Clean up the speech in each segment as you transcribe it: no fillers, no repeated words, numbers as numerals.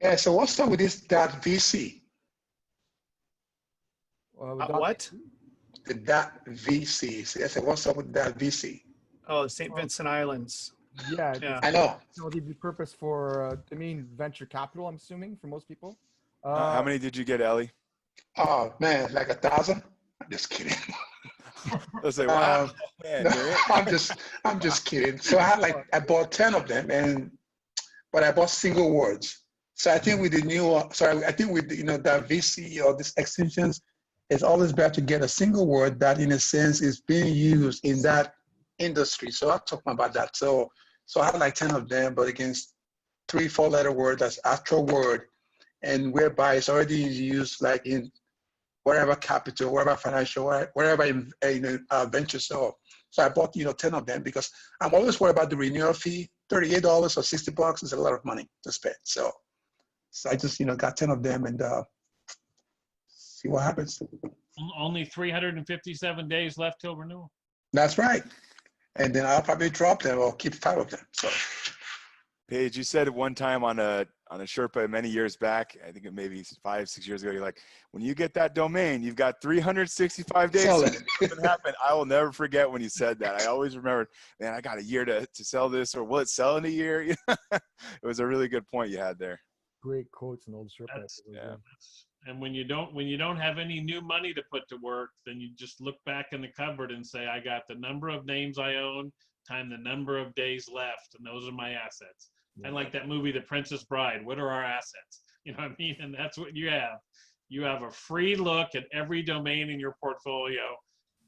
Yeah, so what's up with this .vc? What? The .vc. So I said, what's up with .vc? Oh, St. Vincent Islands. Yeah, Yeah. I know. it'll be purpose for venture capital. I'm assuming for most people. How many did you get, Ellie? Oh man, like 1,000? I'm just kidding. Let's say, wow, man, No, you're in. I'm just kidding. So I bought 10 of them, but I bought single words. So I think with the new, I think with that VC or these extensions, it's always better to get a single word that, in a sense, is being used in that industry. So I'm talking about that. So I had like 10 of them, but against 3-4 letter word, that's actual word, and whereby it's already used like in wherever capital, wherever financial, wherever venture. So I bought 10 of them because I'm always worried about the renewal fee. $38 or $60 is a lot of money to spend. So I just got 10 of them and see what happens. Only 357 days left till renewal. That's right. And then I'll probably drop them or keep 5 of them. So Paige, you said one time on a Sherpa many years back, I think it maybe 5-6 years ago, you're like, when you get that domain, you've got 365 days Sell to it. make it happen. I will never forget when you said that. I always remember, man, I got a year to sell this, or will it sell in a year? It was a really good point you had there. Great quotes and old Sherpa. Yeah. And when you don't have any new money to put to work, then you just look back in the cupboard and say, I got the number of names I own times the number of days left, and those are my assets. And like that movie, The Princess Bride, what are our assets? You know what I mean? And that's what you have. You have a free look at every domain in your portfolio,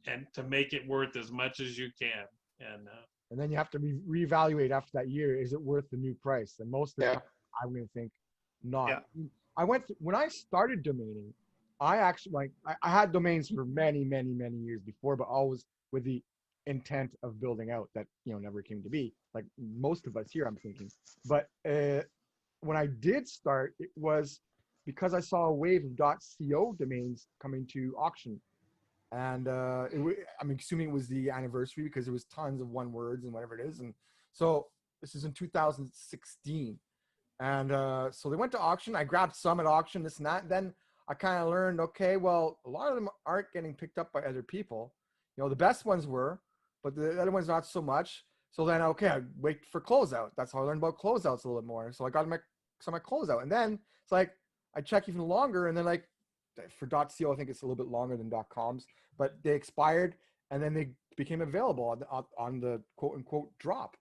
and to make it worth as much as you can. And then you have to reevaluate after that year. Is it worth the new price? And most of the time, I'm going to think not. Yeah. When I started domaining, I actually I had domains for many, many, many years before, but always with the intent of building out that never came to be, like most of us here, I'm thinking. But when I did start, it was because I saw a wave of .co domains coming to auction, and I'm assuming it was the anniversary because there was tons of one words and whatever it is. And so this is in 2016, and so they went to auction. I grabbed some at auction, this and that. Then I kind of learned, okay, well, a lot of them aren't getting picked up by other people. The best ones were, but the other ones not so much. So then, okay, I wait for closeout. That's how I learned about closeouts a little bit more. So I got some of my closeout, and then it's like I check even longer, and then like for .co, I think it's a little bit longer than .coms, but they expired, and then they became available on the quote unquote drop,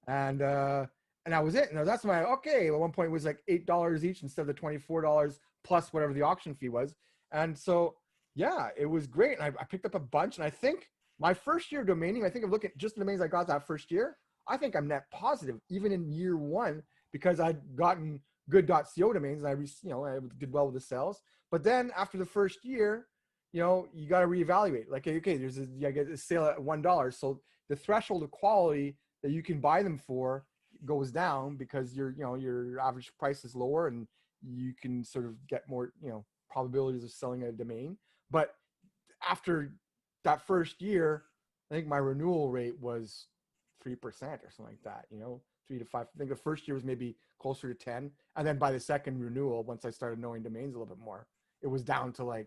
and that was it. And that's my okay. At one point, it was like $8 each instead of the $24 plus whatever the auction fee was, and so yeah, it was great. And I picked up a bunch, and I think my first year domaining, I think of looking at just the domains I got that first year, I think I'm net positive even in year one because I'd gotten good .co domains and I did well with the sales. But then after the first year, you got to reevaluate. Like, okay, I get a sale at $1, so the threshold of quality that you can buy them for goes down because your average price is lower and you can sort of get more probabilities of selling a domain. But after that first year, I think my renewal rate was 3% or something like that, 3 to 5. I think the first year was maybe closer to 10. And then by the second renewal, once I started knowing domains a little bit more, it was down to like,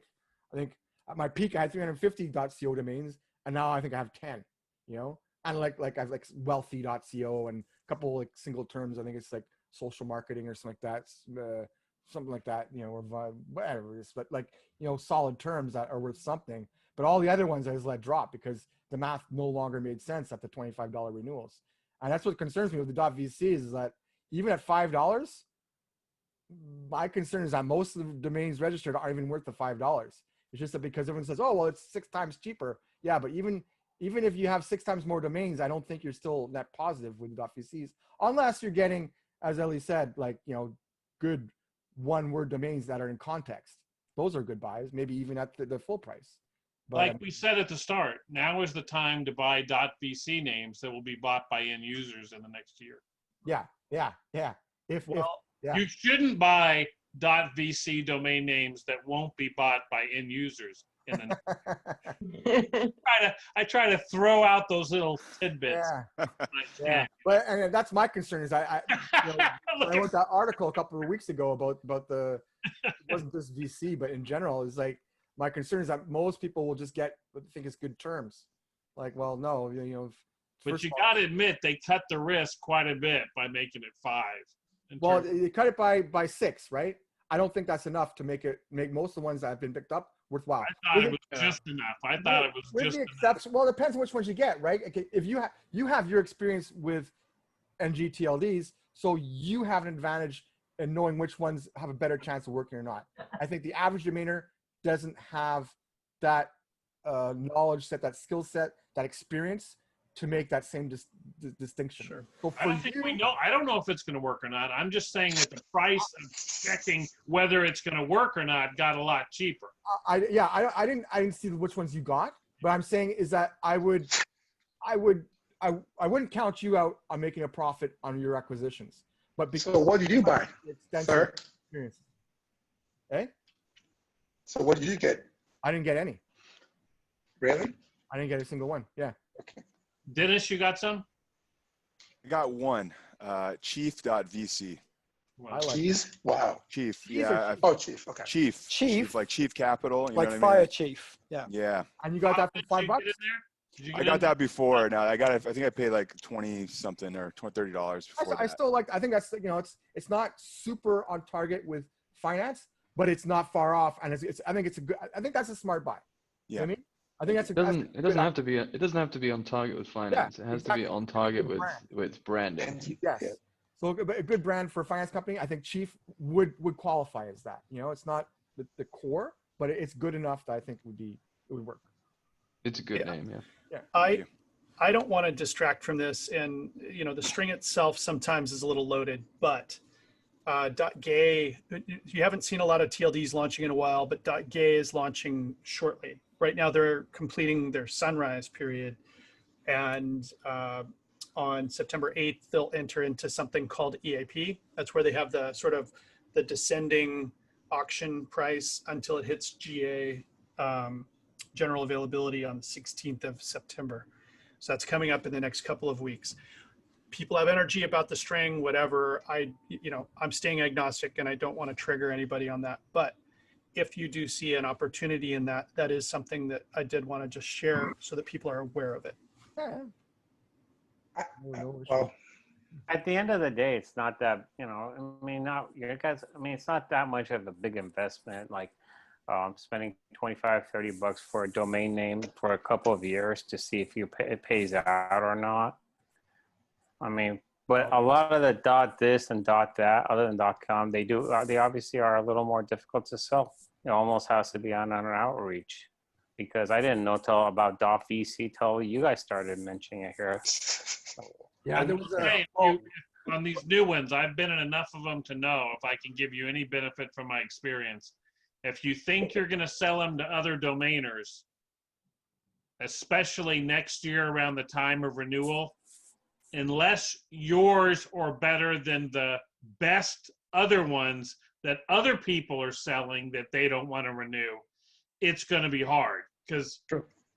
I think at my peak, I had 350 .co domains. And now I think I have 10, and like I have like wealthy.co and a couple like single terms. I think it's like social marketing or something like that. Something like that, or whatever it is, but like, solid terms that are worth something. But all the other ones I just let drop because the math no longer made sense at the $25 renewals. And that's what concerns me with the .vcs is that even at $5, my concern is that most of the domains registered aren't even worth the $5. It's just that because everyone says, oh, well, it's 6 times cheaper. Yeah, but even if you have 6 times more domains, I don't think you're still net positive with the .vcs unless you're getting, as Ellie said, like, good one-word domains that are in context. Those are good buys, maybe even at the full price. But, like we said at the start, now is the time to buy .vc names that will be bought by end users in the next year. Yeah. You shouldn't buy .vc domain names that won't be bought by end users. And then I try to throw out those little tidbits. Yeah. when I Yeah, can. but and that's my concern is you know, Look I at- wrote that article a couple of weeks ago about the it wasn't just VC, but in general, is like my concern is that most people will just get what they think is good terms. Like, well, no, you know. But first you of all- got to admit they cut the risk quite a bit by making it 5. well, they cut it by 6, right? I don't think that's enough to make most of the ones that have been picked up worthwhile. I thought it With was just enough. I thought it was with just the enough. exception. Well, it depends on which ones you get, right? Okay, if you have your experience with NGTLDs, so you have an advantage in knowing which ones have a better chance of working or not. I think the average domainer doesn't have that knowledge set, that skill set, that experience to make that same distinction. Sure. So I for don't think you, we know. I don't know if it's going to work or not. I'm just saying that the price of checking whether it's going to work or not got a lot cheaper. I didn't see which ones you got, but I'm saying is that I wouldn't count you out on making a profit on your acquisitions. But because So what did you buy, extensive sir? experience. Eh? So what did you get? I didn't get any. Really? I didn't get a single one. Yeah. Okay. Dennis, you got some? I got one. Chief.vc. Well, I like Cheese? Wow. Chief. Cheese or Yeah. chief? Oh, chief. Okay. Chief. Chief? Like Chief Capital. You Like know what fire I mean? chief. Yeah. Yeah. And you got that for did you $5? get in there? Did you I get got in that before. Now I got it. I think I paid like 20 something or $30 before I that. still like. I think that's it's not super on target with finance, but it's not far off, and it's. I think it's a good. I think that's a smart buy. You know what I mean? I think that's a. It doesn't have to. to be on target with finance. It has to be exactly. on target Good with branding. And Yes. yeah. So a good brand for a finance company, I think Chief would qualify as that. You know, it's not the core, but it's good enough that I think it would work. It's a good Yeah. name, yeah. I don't want to distract from this, and the string itself sometimes is a little loaded, but .gay, you haven't seen a lot of TLDs launching in a while, but .gay is launching shortly. Right now they're completing their sunrise period, and on September 8th they'll enter into something called EAP. That's where they have the sort of the descending auction price until it hits GA, general availability, on the 16th of September. So that's coming up in the next couple of weeks. People have energy about the string, whatever. I'm staying agnostic and I don't want to trigger anybody on that. But if you do see an opportunity in that, that is something that I did want to just share so that people are aware of it. Yeah. Well, At the end of the day, it's not that, it's not that much of a big investment. Like spending $25-30 for a domain name for a couple of years to see if it pays out or not. But a lot of the .this and .that, other than .com, they obviously are a little more difficult to sell. It almost has to be on an outreach, because I didn't know about .vc till you guys started mentioning it here. Yeah, there was on these new ones, I've been in enough of them to know, if I can give you any benefit from my experience, if you think you're going to sell them to other domainers, especially next year around the time of renewal, unless yours are better than the best other ones that other people are selling that they don't want to renew, it's going to be hard, because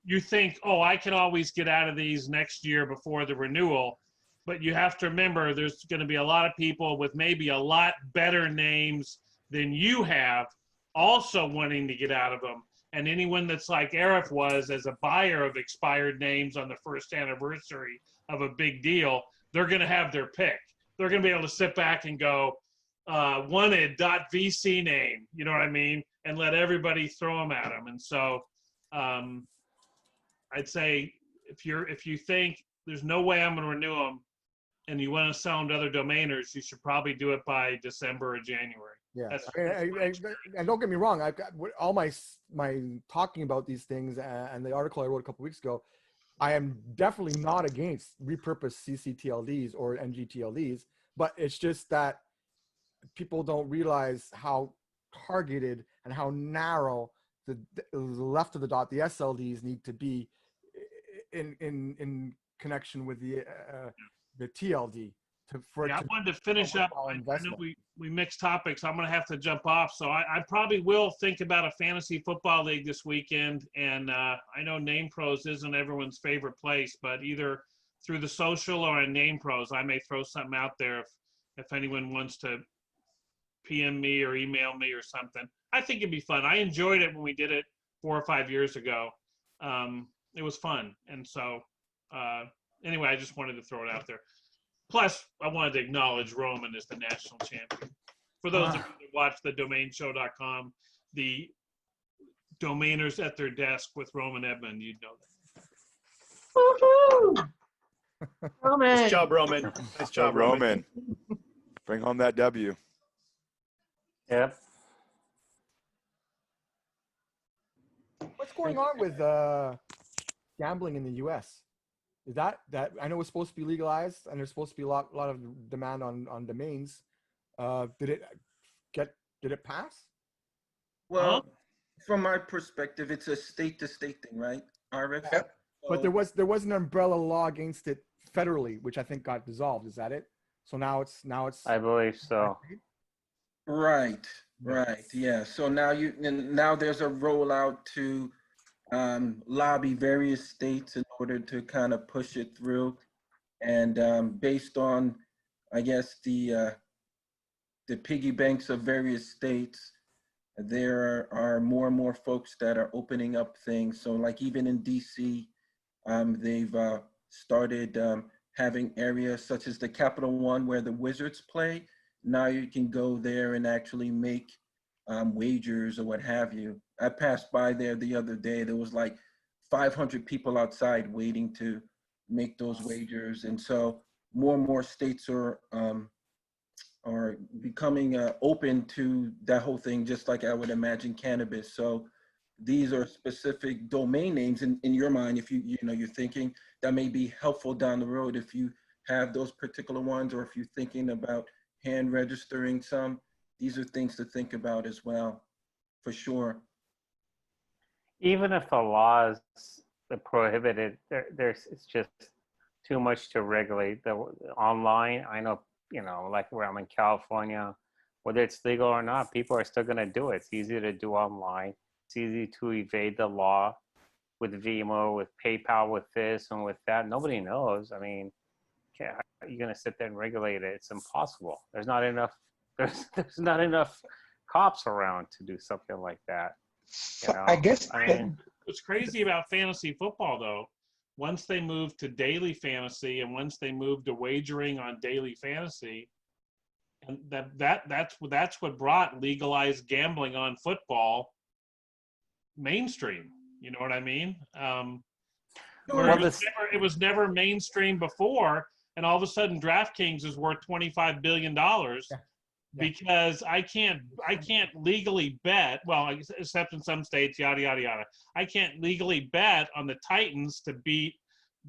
you think, oh, I can always get out of these next year before the renewal. But you have to remember, there's going to be a lot of people with maybe a lot better names than you have also wanting to get out of them. And anyone that's like Arif was, as a buyer of expired names on the first anniversary of a big deal, they're going to have their pick. They're going to be able to sit back and go, wanted .vc name, you know what I mean? And let everybody throw them at them. And so I'd say if you think there's no way I'm going to renew them, and you want to sell them to other domainers, you should probably do it by December or January. Yeah, That's- and don't get me wrong. I've got all my talking about these things and the article I wrote a couple weeks ago. I am definitely not against repurposed CCTLDs or NGTLDs, but it's just that people don't realize how targeted and how narrow the left of the dot, the SLDs, need to be in connection with the TLD. I wanted to finish up. I know investment. we mixed topics. I'm going to have to jump off. So I probably will think about a fantasy football league this weekend. And I know Name Pros isn't everyone's favorite place, but either through the social or in Name Pros, I may throw something out there if anyone wants to PM me or email me or something. I think it'd be fun. I enjoyed it when we did it 4 or 5 years ago. It was fun. And so anyway, I just wanted to throw it out there. Plus, I wanted to acknowledge Roman as the national champion. For those of you that watch the domainshow.com, the domainers at their desk with Roman Edmond, you'd know that. Woohoo! Roman. Nice job, Roman. Nice job, Roman. Bring home that W. Yep. What's going on with gambling in the U.S.? Is that I know it's supposed to be legalized and there's supposed to be a lot of demand on domains. Did it pass? Well, from my perspective, it's a state-to-state thing, right, Arif? Yep. But there was an umbrella law against it federally, which I think got dissolved. Is that it? So now it's. I believe so. Right. Yeah. So now there's a rollout to lobby various states in order to kind of push it through, and based on, I guess, the piggy banks of various states, there are more and more folks that are opening up things. So like even in DC, they've started having areas such as the Capital One where the Wizards play. Now you can go there and actually make wagers or what have you. I passed by there the other day. There was like 500 people outside waiting to make those wagers. And so more and more states are becoming open to that whole thing, just like I would imagine cannabis. So these are specific domain names in your mind, if you're thinking that may be helpful down the road if you have those particular ones, or if you're thinking about hand registering some. These are things to think about as well, for sure. Even if the laws that prohibit it, it's just too much to regulate. The online, I know, like where I'm in California, whether it's legal or not, people are still going to do it. It's easy to do online. It's easy to evade the law with Venmo, with PayPal, with this and with that. Nobody knows. I mean, how are you going to sit there and regulate it? It's impossible. There's not enough. There's not enough cops around to do something like that. I guess. I mean, What's crazy about fantasy football, though, once they moved to daily fantasy and once they moved to wagering on daily fantasy, and that's what brought legalized gambling on football mainstream. You know what I mean? It was never mainstream before, and all of a sudden DraftKings is worth $25 billion. Because I can't legally bet, well, except in some states, yada, yada, yada. I can't legally bet on the Titans to beat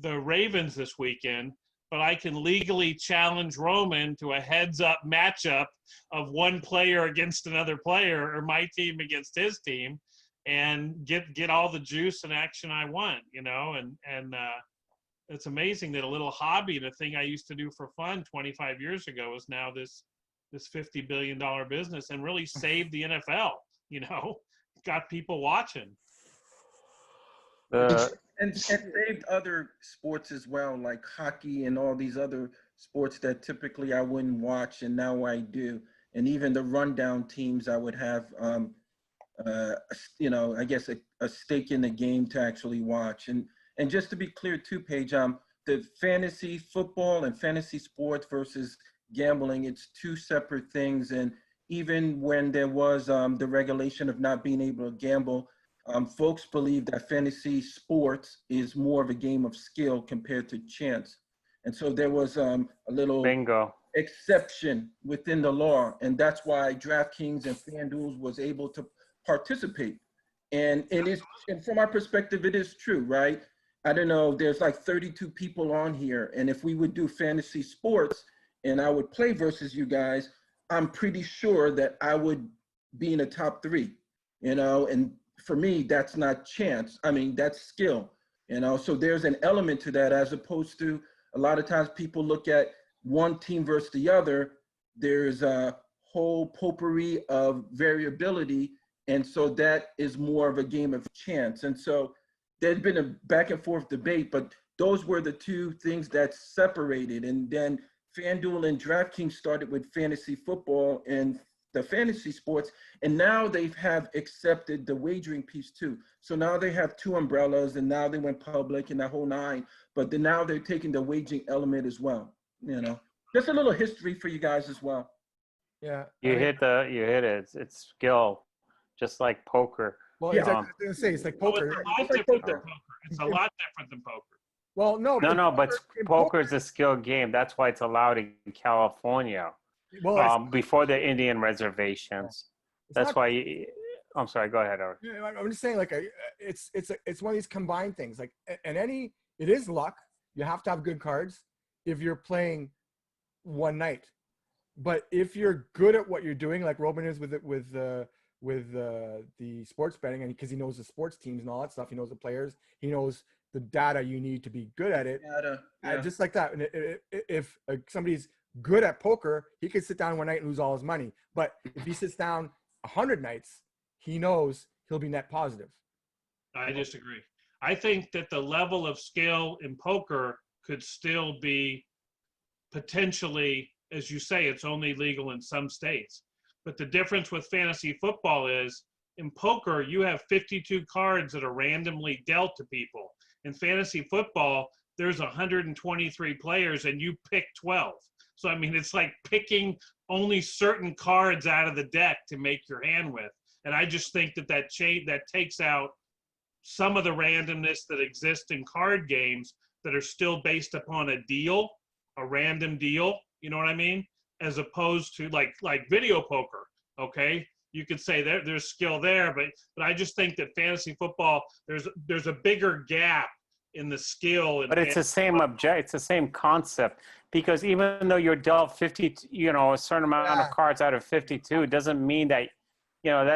the Ravens this weekend, but I can legally challenge Roman to a heads-up matchup of one player against another player, or my team against his team, and get all the juice and action I want, and it's amazing that a little hobby and a thing I used to do for fun 25 years ago is now this $50 billion business, and really saved the NFL, got people watching. And saved other sports as well, like hockey and all these other sports that typically I wouldn't watch, and now I do. And even the rundown teams, I would have, I guess a stake in the game to actually watch. And just to be clear too, Paige, the fantasy football and fantasy sports versus gambling, it's two separate things. And even when there was the regulation of not being able to gamble, folks believe that fantasy sports is more of a game of skill compared to chance. And so there was a little bingo exception within the law. And that's why DraftKings and FanDuel was able to participate. And from my perspective, it is true, right? I don't know, there's like 32 people on here. And if we would do fantasy sports, and I would play versus you guys, I'm pretty sure that I would be in the top 3, and for me, that's not chance. I mean, that's skill, so there's an element to that, as opposed to a lot of times people look at one team versus the other, there's a whole potpourri of variability. And so that is more of a game of chance. And so there's been a back and forth debate, but those were the two things that separated. And then FanDuel and DraftKings started with fantasy football and the fantasy sports, and now they have accepted the wagering piece too. So now they have two umbrellas, and now they went public and that whole nine, but then now they're taking the wagering element as well. You know, just a little history for you guys as well. Yeah. You hit it. It's skill, just like poker. Well, Yeah. exactly. I was gonna say it's like Oh, poker. it's a lot It's like different than poker. poker. It's a lot different than poker. Well, no, No, but in poker is a skill game. That's why it's allowed in California well, before the Indian reservations. it's That's not- why. I'm sorry. Go ahead, Eric. Yeah, I'm just saying, like, it's one of these combined things. Like, and it is luck. You have to have good cards if you're playing one night. But if you're good at what you're doing, like Roman is with the sports betting, and because he knows the sports teams and all that stuff, he knows the players, he knows the data you need to be good at it. Just like that. And if somebody's good at poker, he could sit down one night and lose all his money. But if he sits down 100 nights, he knows he'll be net positive. I disagree. I think that the level of skill in poker could still be potentially, as you say, it's only legal in some states. But the difference with fantasy football is in poker, you have 52 cards that are randomly dealt to people. In fantasy football, there's 123 players and you pick 12. So, I mean, it's like picking only certain cards out of the deck to make your hand with. And I just think that takes out some of the randomness that exists in card games that are still based upon a random deal, you know what I mean? As opposed to like video poker, okay? You could say there's skill there, but I just think that fantasy football, there's a bigger gap in the skill. But it's the same it's the same concept, because even though you're dealt 50, a certain amount of cards out of 52, doesn't mean that,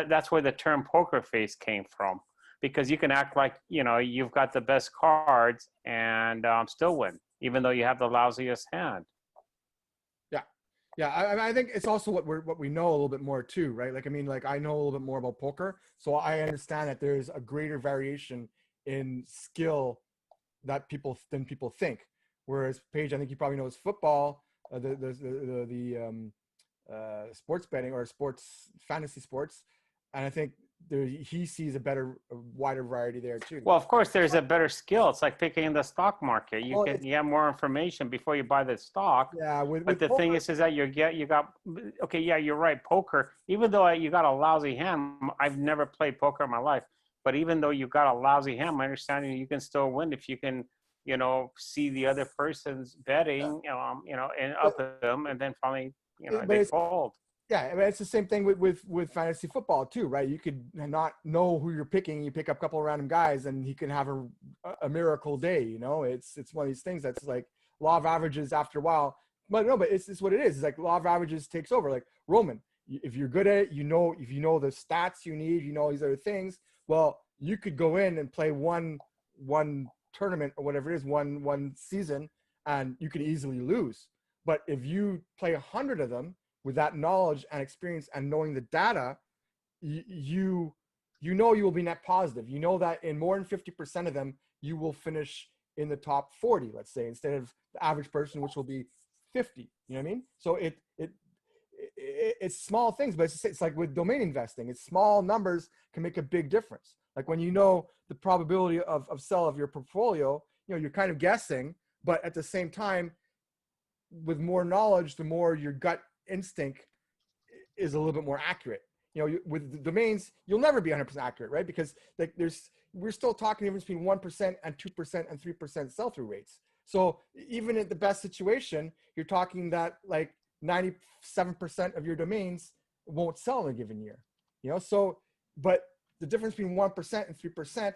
that's where the term poker face came from. Because you can act like, you've got the best cards and still win, even though you have the lousiest hand. Yeah, I think it's also what we know a little bit more too, right? Like, I mean, like I know a little bit more about poker, so I understand that there's a greater variation in skill than people think. Whereas Paige, I think you probably knows football, the sports betting or fantasy sports, and I think he sees a wider variety there too. Well, of course, there's a better skill. It's like picking in the stock market. You have more information before you buy the stock. Yeah, but the thing is that you're right. Poker, even though you got a lousy hand, I've never played poker in my life. But even though you got a lousy hand, my understanding you can still win if you can, see the other person's betting, and up them, and then finally, they fold. Yeah, I mean, it's the same thing with fantasy football too, right? You could not know who you're picking. You pick up a couple of random guys, and he can have a miracle day. It's one of these things that's like law of averages after a while. But no, but it's what it is. It's like law of averages takes over. Like Roman, if you're good at it, if you know the stats you need, these other things. Well, you could go in and play one tournament or whatever it is, one season, and you could easily lose. But if you play 100 of them, with that knowledge and experience and knowing the data, you will be net positive. You know that in more than 50% of them, you will finish in the top 40, let's say, instead of the average person, which will be 50. You know what I mean? So it's small things, but it's like with domain investing. It's small numbers can make a big difference. Like when you know the probability of sell of your portfolio, you're kind of guessing, but at the same time, with more knowledge, the more your gut instinct is a little bit more accurate. With the domains, you'll never be 100% accurate, right? Because like we're still talking the difference between 1% and 2% and 3% sell-through rates. So even in the best situation, you're talking that like 97% of your domains won't sell in a given year. So but the difference between 1% and 3%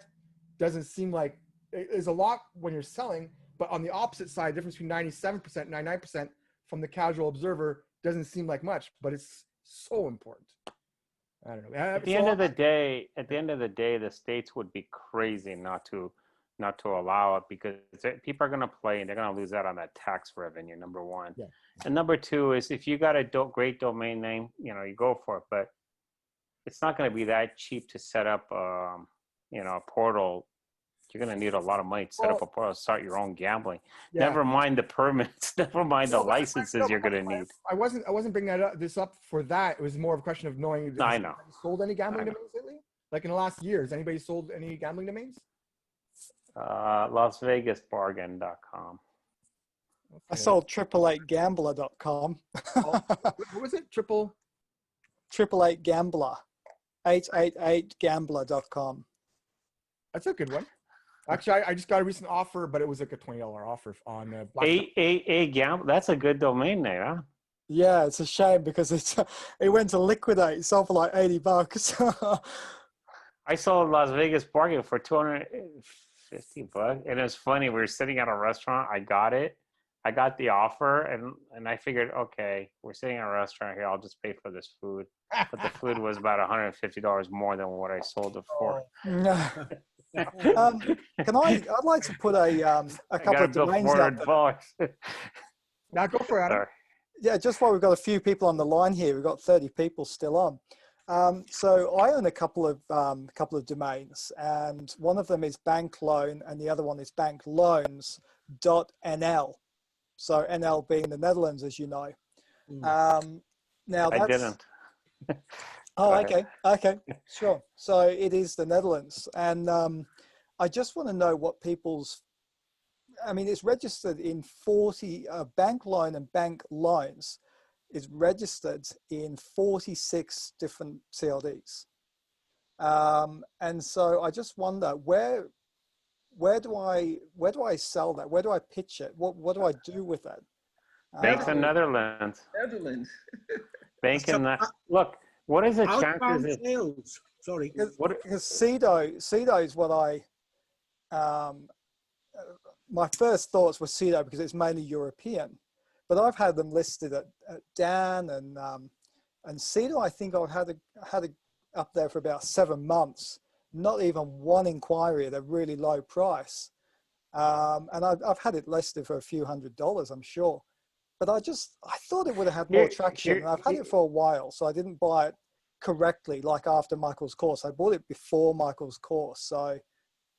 doesn't seem like is a lot when you're selling, but on the opposite side, the difference between 97%, 99% from the casual observer doesn't seem like much, but it's so important. I don't know. At the end of the day, the states would be crazy not to not to allow it because people are going to play and they're going to lose out on that tax revenue, number one. Yeah. And number two is if you got a great domain name, you know, you go for it, but it's not going to be that cheap to set up, you know, a portal. You're going to need a lot of money to set up a portal, start your own gambling. Yeah. Never mind the permits, never mind the licenses you're going to need. I wasn't bringing this up for that. It was more of a question of knowing. I know. Sold any gambling domains lately? Like in the last year, has anybody sold any gambling domains? LasVegasBargain.com. I sold 888gambler.com. What was it? 888gambler. 888gambler.com. That's a good one. Actually, I just got a recent offer, but it was like a $20 offer on Gamble. That's a good domain name, huh? Yeah, it's a shame because it went to liquidate. It sold for like $80. I sold Las Vegas Bargain for $250, and it was funny. We were sitting at a restaurant. I got it. I got the offer, and I figured, okay, we're sitting at a restaurant here. I'll just pay for this food. But the food was about $150 more than what I sold it for. I'd like to put a couple of domains out there. Now go for it, Adam. Yeah, just while we've got a few people on the line here, we've got 30 people still on. So I own a couple of domains, and one of them is bank loan, and the other one is bankloans.nl. So NL being the Netherlands, as you know. Now that's, I didn't. Oh, okay, sure. So it is the Netherlands, and I just want to know what people's. I mean, it's registered in 40 bank loan and bank loans is registered in 46 different CLDs, and so I just wonder where do I sell that? Where do I pitch it? What do I do with that? Banks in Netherlands. Netherlands. Bank in that. Look, what is the chances? Sales. Sorry. Because CEDO is what I. My first thoughts were CEDO because it's mainly European, but I've had them listed at Dan and CEDO. I think I've had it up there for about 7 months. Not even one inquiry at a really low price, and I've had it listed for a few $100s, I'm sure. But I thought it would have had more traction. I've had it for a while, so I didn't buy it correctly like after Michael's course. I bought it before Michael's course, so.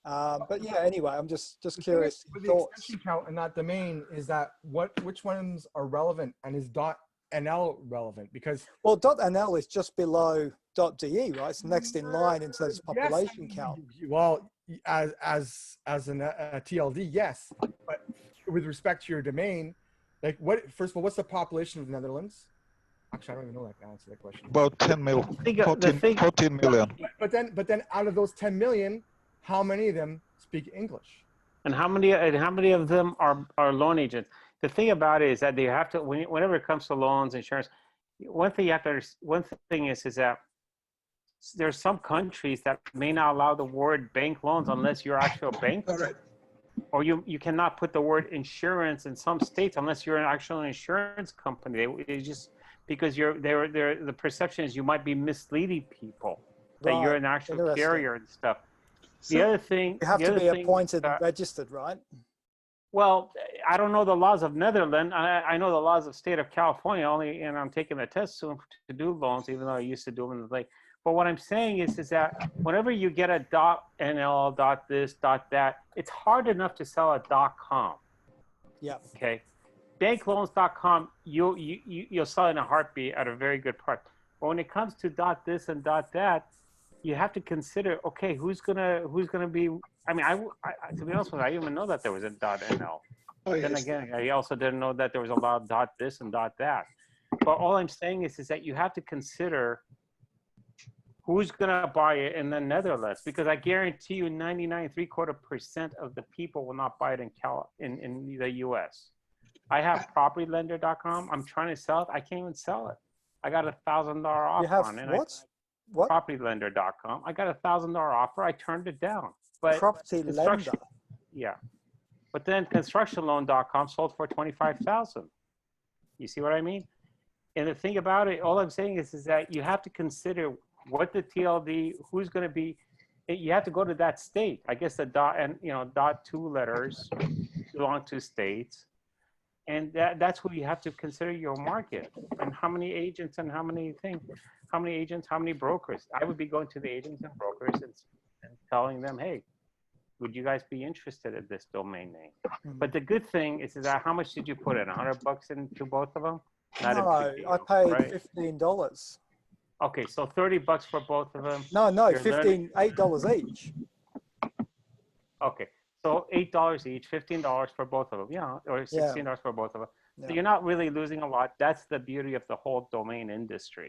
But yeah, anyway, I'm just curious. With the extension count and that domain, is that which ones are relevant, and is .nl relevant? Because .nl is just below .de, right? It's next in line in terms of population count. Well, as a TLD, yes, but with respect to your domain, like first of all, what's the population of the Netherlands? Actually, I don't even know that to answer that question. About 10 million. 14 million. But then out of those 10 million, how many of them speak English? And how many of them are loan agents? The thing about it is that they have to, whenever it comes to loans, insurance, one thing is that there's some countries that may not allow the word bank loans unless you're actually a bank. Right. Or you cannot put the word insurance in some states unless you're an actual insurance company. They just, because the perception is you might be misleading people that you're an actual carrier and stuff. The other thing, you have to be appointed and registered, right? Well, I don't know the laws of Netherlands. I know the laws of state of California only, and I'm taking a test soon to do loans, even though I used to do them in the lake. But what I'm saying is that whenever you get a .nl, .this, .that, it's hard enough to sell a .com. Yeah. Okay. Bankloans.com, you'll sell in a heartbeat at a very good price. But when it comes to .this and .that, you have to consider, okay, who's gonna be. I mean, I to be honest with you, I didn't even know that there was a .nl. Oh, yes. Then again, I also didn't know that there was a lot of .this and .that. But all I'm saying is that you have to consider who's gonna buy it in the Netherlands, because I guarantee you 99.75% of the people will not buy it in the U.S. I have propertylender.com. I'm trying to sell it. I can't even sell it. I got $1,000 offer You have on it. What? Propertylender.com. I got $1,000 offer. I turned it down. But Property lender. Yeah. But then constructionloan.com sold for $25,000. You see what I mean? And the thing about it, all I'm saying is that you have to consider what the TLD, who's going to be, you have to go to that state. I guess the dot two letters belong to states, and that's who you have to consider your market. And how many agents and how many agents, how many brokers? I would be going to the agents and brokers and telling them, hey, would you guys be interested in this domain name? But the good thing is that how much did you put in? $100 into both of them? Not No, a big deal, I paid right? $15. Okay, so $30 for both of them. No, You're $8 each. Okay, so $8 each, $15 for both of them. Yeah, or $16 for both of them. Yeah. So you're not really losing a lot. That's the beauty of the whole domain industry.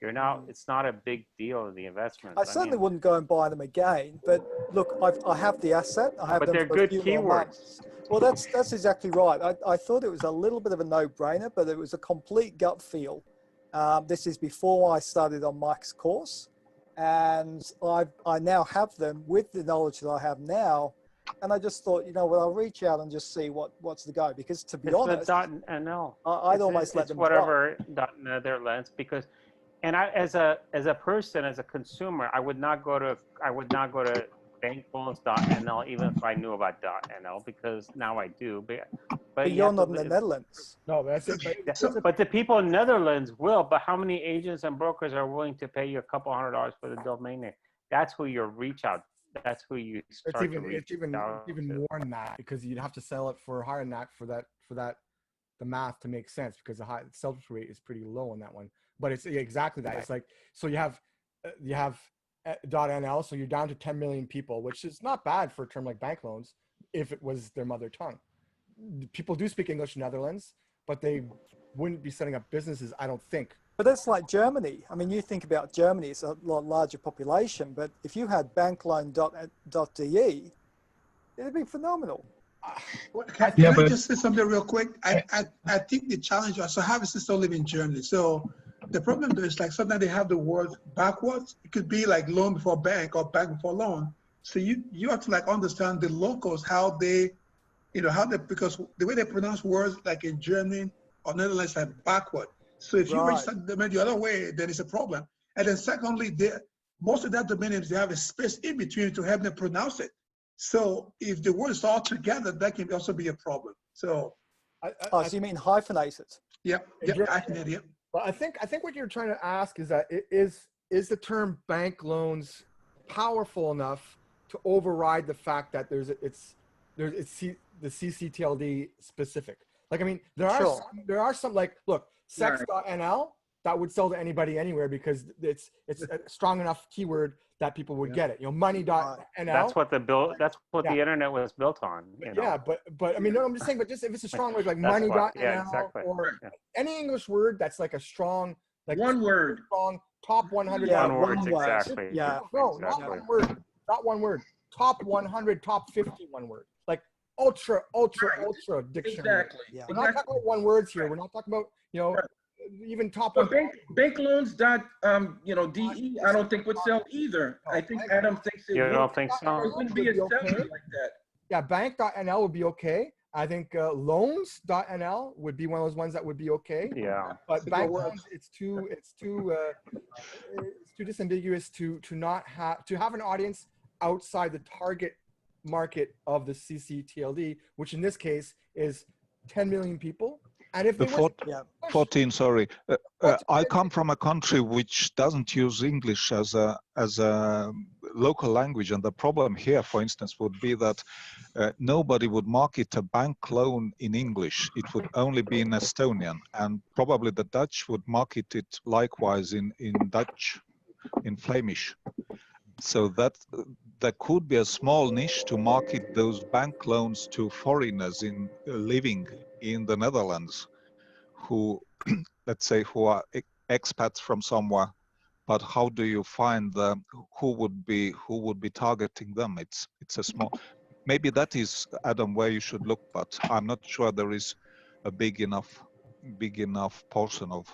You're not. It's not a big deal, the investment. I certainly wouldn't go and buy them again. But look, I have the asset. I have But them they're for good a few more months. Well, that's exactly right. I thought it was a little bit of a no-brainer, but it was a complete gut feel. This is before I started on Mike's course, and I now have them with the knowledge that I have now. And I just thought, well, I'll reach out and just see what's the go. Because to be honest, .nl. I'd almost let them whatever .netherlands, because, and I as a person, as a consumer, I would not go to bankloans.nl even if I knew about .nl, because now I do. But you're not in the Netherlands. No, that's it. But the people in Netherlands will. But how many agents and brokers are willing to pay you a couple $100 for the domain name? That's who your reach out. That's who you start to reach out It's even more than that, because you'd have to sell it for higher than that for the math to make sense, because the sell rate is pretty low on that one. But it's exactly that. It's like, so you have .nl, so you're down to 10 million people, which is not bad for a term like bank loans if it was their mother tongue. People do speak English in Netherlands, but they wouldn't be setting up businesses, I don't think. But that's like Germany. I mean, you think about Germany, it's a lot larger population, but if you had bankloan.de, it'd be phenomenal. Can I just say something real quick? I think the challenge also have a sister live in Germany. So the problem there is, like, sometimes they have the word backwards. It could be like loan before bank or bank before loan. So you have to like understand the locals, how they, because the way they pronounce words like in German or Netherlands are backward. So if you register the domain the other way, then it's a problem. And then secondly, most of that domain names, they have a space in between to help them pronounce it. So if the words are all together, that can also be a problem. So, so you mean hyphenated? Yeah, hyphenated. Yeah. Well, I think what you're trying to ask is that is the term bank loans powerful enough to override the fact that it's the CCTLD specific. Like, I mean, there are some like, look, sex.nl, that would sell to anybody anywhere because it's a strong enough keyword that people would get it. Money.nl. That's what the internet was built on. Yeah, but I mean, no, I'm just saying, but just if it's a strong word like money.nl or any English word that's like a strong, like one word, strong top 100. One word, exactly. Yeah. No, not one word. Not one word. Top 100, top 50, one word. Like ultra dictionary. Exactly. Yeah. We're not talking about one words here. We're not talking about, even top. But bank loans.de, I don't think would sell either. I think Adam thinks it would. You don't think so? It wouldn't be a seller like that. Yeah, bank.nl would be okay. I think loans.nl would be one of those ones that would be okay. Yeah. But bank loans, it's too disambiguous to have an audience outside the target market of the CCTLD, which in this case is 10 million people. And if 14, sorry. I come from a country which doesn't use English as a local language, and the problem here, for instance, would be that nobody would market a bank loan in English. It would only be in Estonian, and probably the Dutch would market it likewise in Dutch, in Flemish. So that there could be a small niche to market those bank loans to foreigners living in the Netherlands, who, let's say, who are expats from somewhere. But how do you find who would be targeting them? It's a small. Maybe that is, Adam, where you should look, but I'm not sure there is a big enough portion of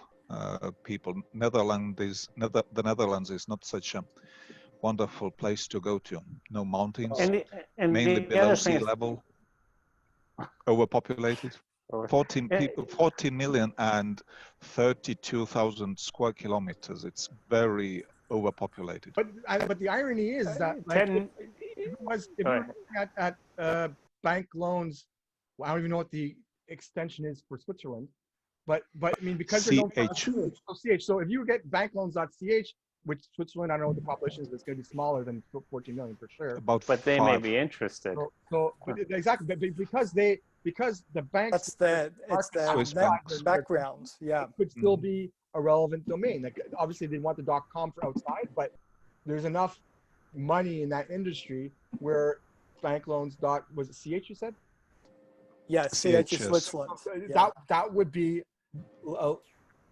people. The Netherlands is not such a wonderful place to go to. No mountains, mainly below sea level, overpopulated. 14 people, 14 million and 32,000 square kilometers. It's very overpopulated. But the irony is that like, if you were looking at bank loans, well, I don't even know what the extension is for Switzerland, but I mean, because they're CH. So if you get bankloans.ch, which Switzerland, I don't know what the population is, but it's going to be smaller than 14 million for sure. But they may be interested. Exactly, but because the banks, it's their background. Yeah, it could still be a relevant domain. Like obviously they want the .com for outside, but there's enough money in that industry where bank loans was it CH you said? Yeah, CH is Switzerland. That would be.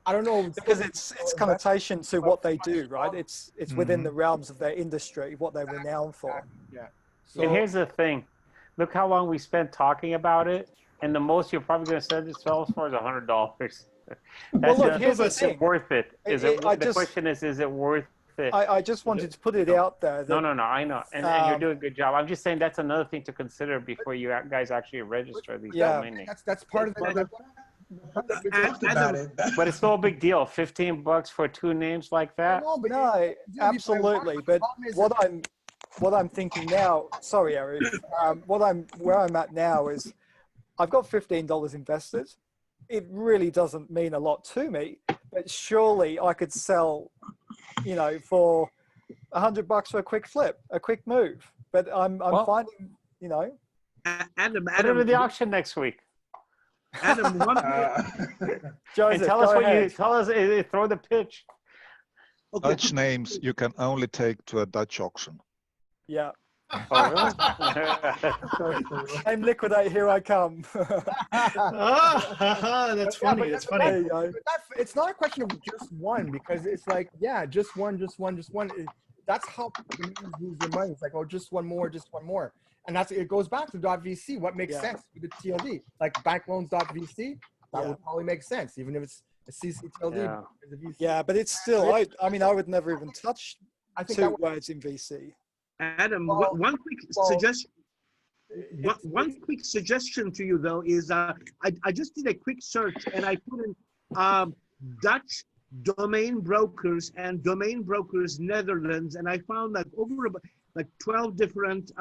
I don't know, because it's connotation to what they do, right? It's within the realms of their industry, what they're renowned for. Yeah. So, and here's the thing: look how long we spent talking about it, and the most you're probably going to sell this fellow for is $100. Well, look, here's the thing: worth it? Is it? The question is it worth it? I just wanted to put it out there. That, no, I know, and you're doing a good job. I'm just saying that's another thing to consider before you guys actually register these domain names. That's part of the. But it's no big deal. $15 for 2 names like that? No, absolutely. But what I'm thinking now, sorry, Arif, where I'm at now is I've got $15 invested. It really doesn't mean a lot to me, but surely I could sell, for $100 for a quick flip, a quick move. But I'm finding, Adam, put it in the auction next week. Adam, Joseph, tell us what you tell us. Throw the pitch. Okay. Dutch names you can only take to a Dutch auction. Yeah. Oh, really? I'm liquidate. Here I come. That's funny. That's funny. It's not a question of just one because it's like, just one. That's how people lose their money. It's like, oh, just one more. And it goes back to .vc. What makes sense with the TLD? Like bankloans.vc, that would probably make sense, even if it's a CCTLD. Yeah, but it's still, I mean, I would never even touch 2 words in VC. Adam, one quick suggestion. One quick suggestion to you though is I just did a quick search and I put in Dutch domain brokers and domain brokers Netherlands, and I found like over about 12 different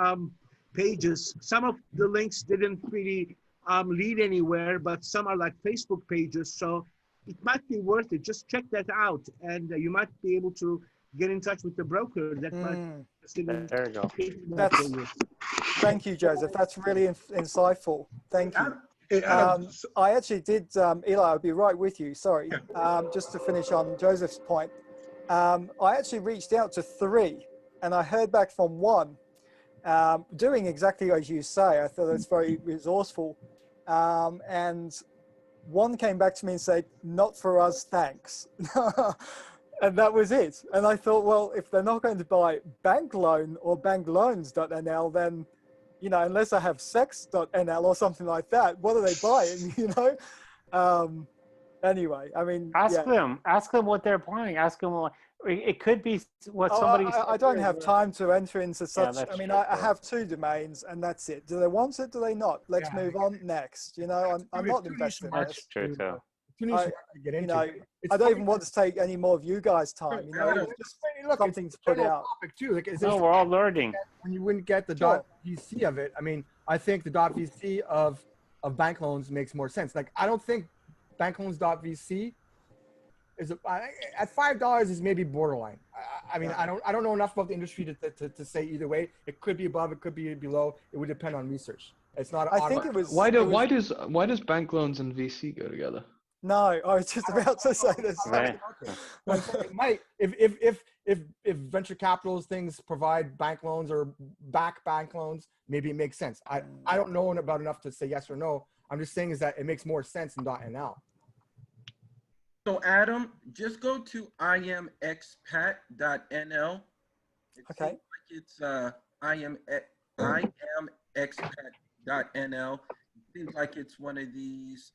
pages. Some of the links didn't really lead anywhere, but some are like Facebook pages. So it might be worth it. Just check that out, and you might be able to get in touch with the broker. That might. There you go. Thank you, Joseph. That's really insightful. Thank you. I actually did, Eli, I'll be right with you. Sorry. Just to finish on Joseph's point, I actually reached out to 3, and I heard back from 1. Doing exactly as you say. I thought that's very resourceful. And 1 came back to me and said, "Not for us, thanks." And that was it. And I thought, well, if they're not going to buy bank loan or bankloans.nl, then, unless I have sex.nl or something like that, what are they buying, Anyway, I mean, ask them what they're buying. Ask them what, it could be what somebody. I don't have time to enter into such. I mean, I have 2 domains, and that's it. Do they want it? Do they not? Let's move on next. I'm not invested in That's this. true too. I don't even want to take any more of you guys' time. It's just something to put out. Too. We're all learning. When you wouldn't get the .vc of it, I mean, I think the .vc of bank loans makes more sense. Like, I don't think bankloans.vc is at $5 is maybe borderline. I mean, I don't know enough about the industry to say either way. It could be above, it could be below. It would depend on research. It's not. I think it was. Why does bank loans and VC go together? No, I was just about to say this. Right. It might, if venture capitalist things provide bank loans or back bank loans, maybe it makes sense. I don't know about enough to say yes or no. I'm just saying is that it makes more sense in .nl. So Adam, just go to imexpat.nl. Okay. It's imexpat.nl. It seems like it's one of these,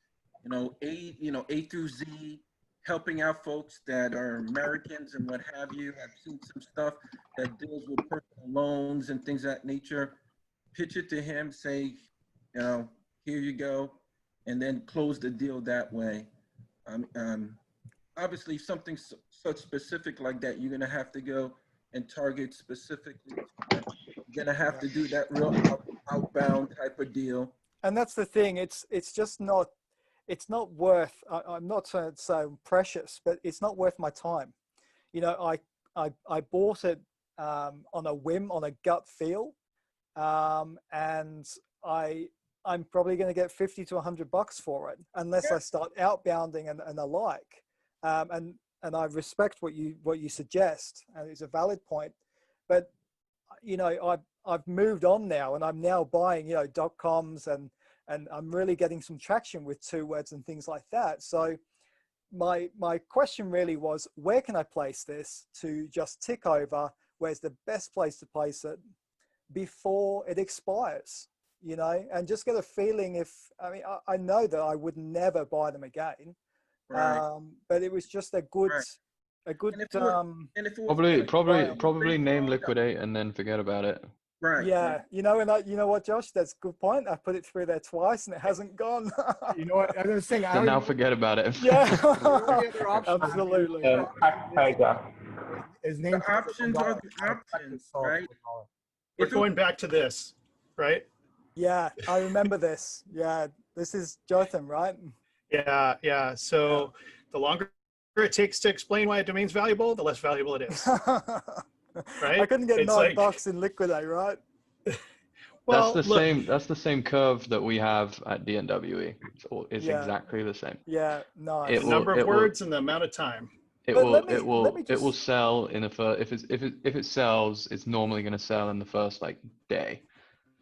A through Z, helping out folks that are Americans and what have you. I've seen some stuff that deals with personal loans and things of that nature. Pitch it to him, say, here you go, and then close the deal that way. obviously something such specific like that, you're gonna have to go and target specifically. You're gonna have to do that real outbound type of deal. And that's the thing. It's just not. It's not worth. I'm not trying to say precious, but it's not worth my time. You know, I bought it on a whim, on a gut feel, and I'm probably going to get $50 to $100 for it unless I start outbounding and the like. And I respect what you suggest, and it's a valid point. But you know, I've moved on now, and I'm now buying, you know, .coms, and I'm really getting some traction with 2 words and things like that. So my question really was, where can I place this to just tick over? Where's the best place to place it before it expires? You know, and just get a feeling if, I mean, I know that I would never buy them again, Right. but it was just a good, Probably name liquidate and then forget about it. Right. Yeah, you know, and you know what, Josh, that's a good point. I put it through there twice and it hasn't gone. You know what? I was saying. So now forget about it. Yeah, absolutely. Hi, Doc. The options are the options, right? We're going back to this, right? Yeah, I remember this. Yeah, this is Jotham, right? Yeah. So the longer it takes to explain why a domain's valuable, the less valuable it is. Right? I couldn't get It's $9 in liquidate, right? Well, that's the same curve that we have at DNWE. It's exactly the same. Yeah, nice. The number of words and the amount of time. It will sell in if it sells, it's normally going to sell in the first like day.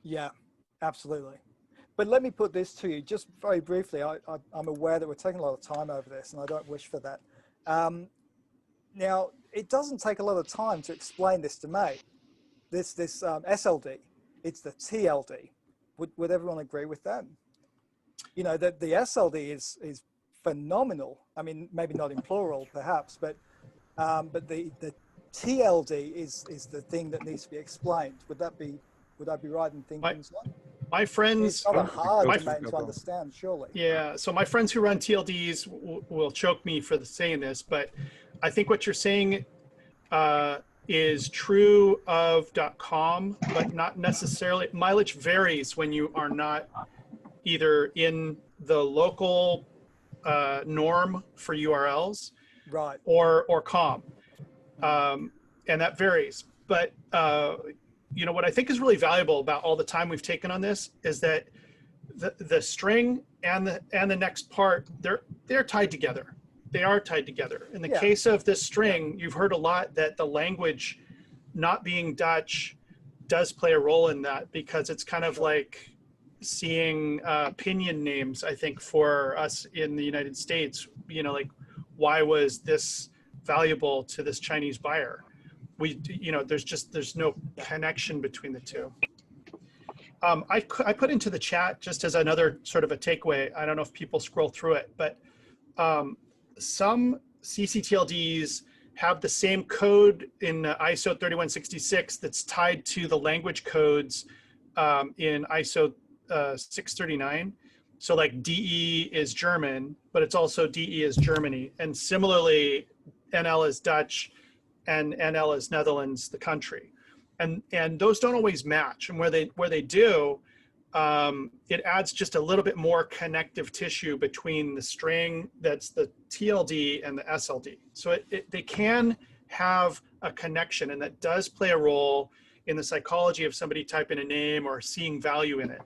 Yeah, absolutely. But let me put this to you just very briefly. I'm aware that we're taking a lot of time over this, and I don't wish for that. Now, it doesn't take a lot of time to explain this to me. This SLD, it's the TLD. Would everyone agree with that? You know, that the SLD is phenomenal. I mean, maybe not in plural, perhaps, but the TLD is the thing that needs to be explained. Would I be right in thinking so? My friends, it's not a hard domain to understand, surely. Yeah, so my friends who run TLDs will choke me for saying this, but I think what you're saying is true of .com, but not necessarily. Mileage varies when you are not either in the local norm for URLs, right, or com, and that varies. But you know, what I think is really valuable about all the time we've taken on this is that the string and the next part, they're tied together. They are tied together. In the case of this string, you've heard a lot that the language not being Dutch does play a role in that, because it's kind of like seeing opinion names, I think, for us in the United States. You know, like, why was this valuable to this Chinese buyer? You know, there's no connection between the two. I put into the chat, just as another sort of a takeaway, I don't know if people scroll through it, but some ccTLDs have the same code in ISO 3166 that's tied to the language codes in ISO 639. So like DE is German, but it's also DE is Germany. And similarly, NL is Dutch and NL is Netherlands, the country. And those don't always match. And where they do, it adds just a little bit more connective tissue between the string that's the TLD and the SLD. So they can have a connection, and that does play a role in the psychology of somebody typing a name or seeing value in it.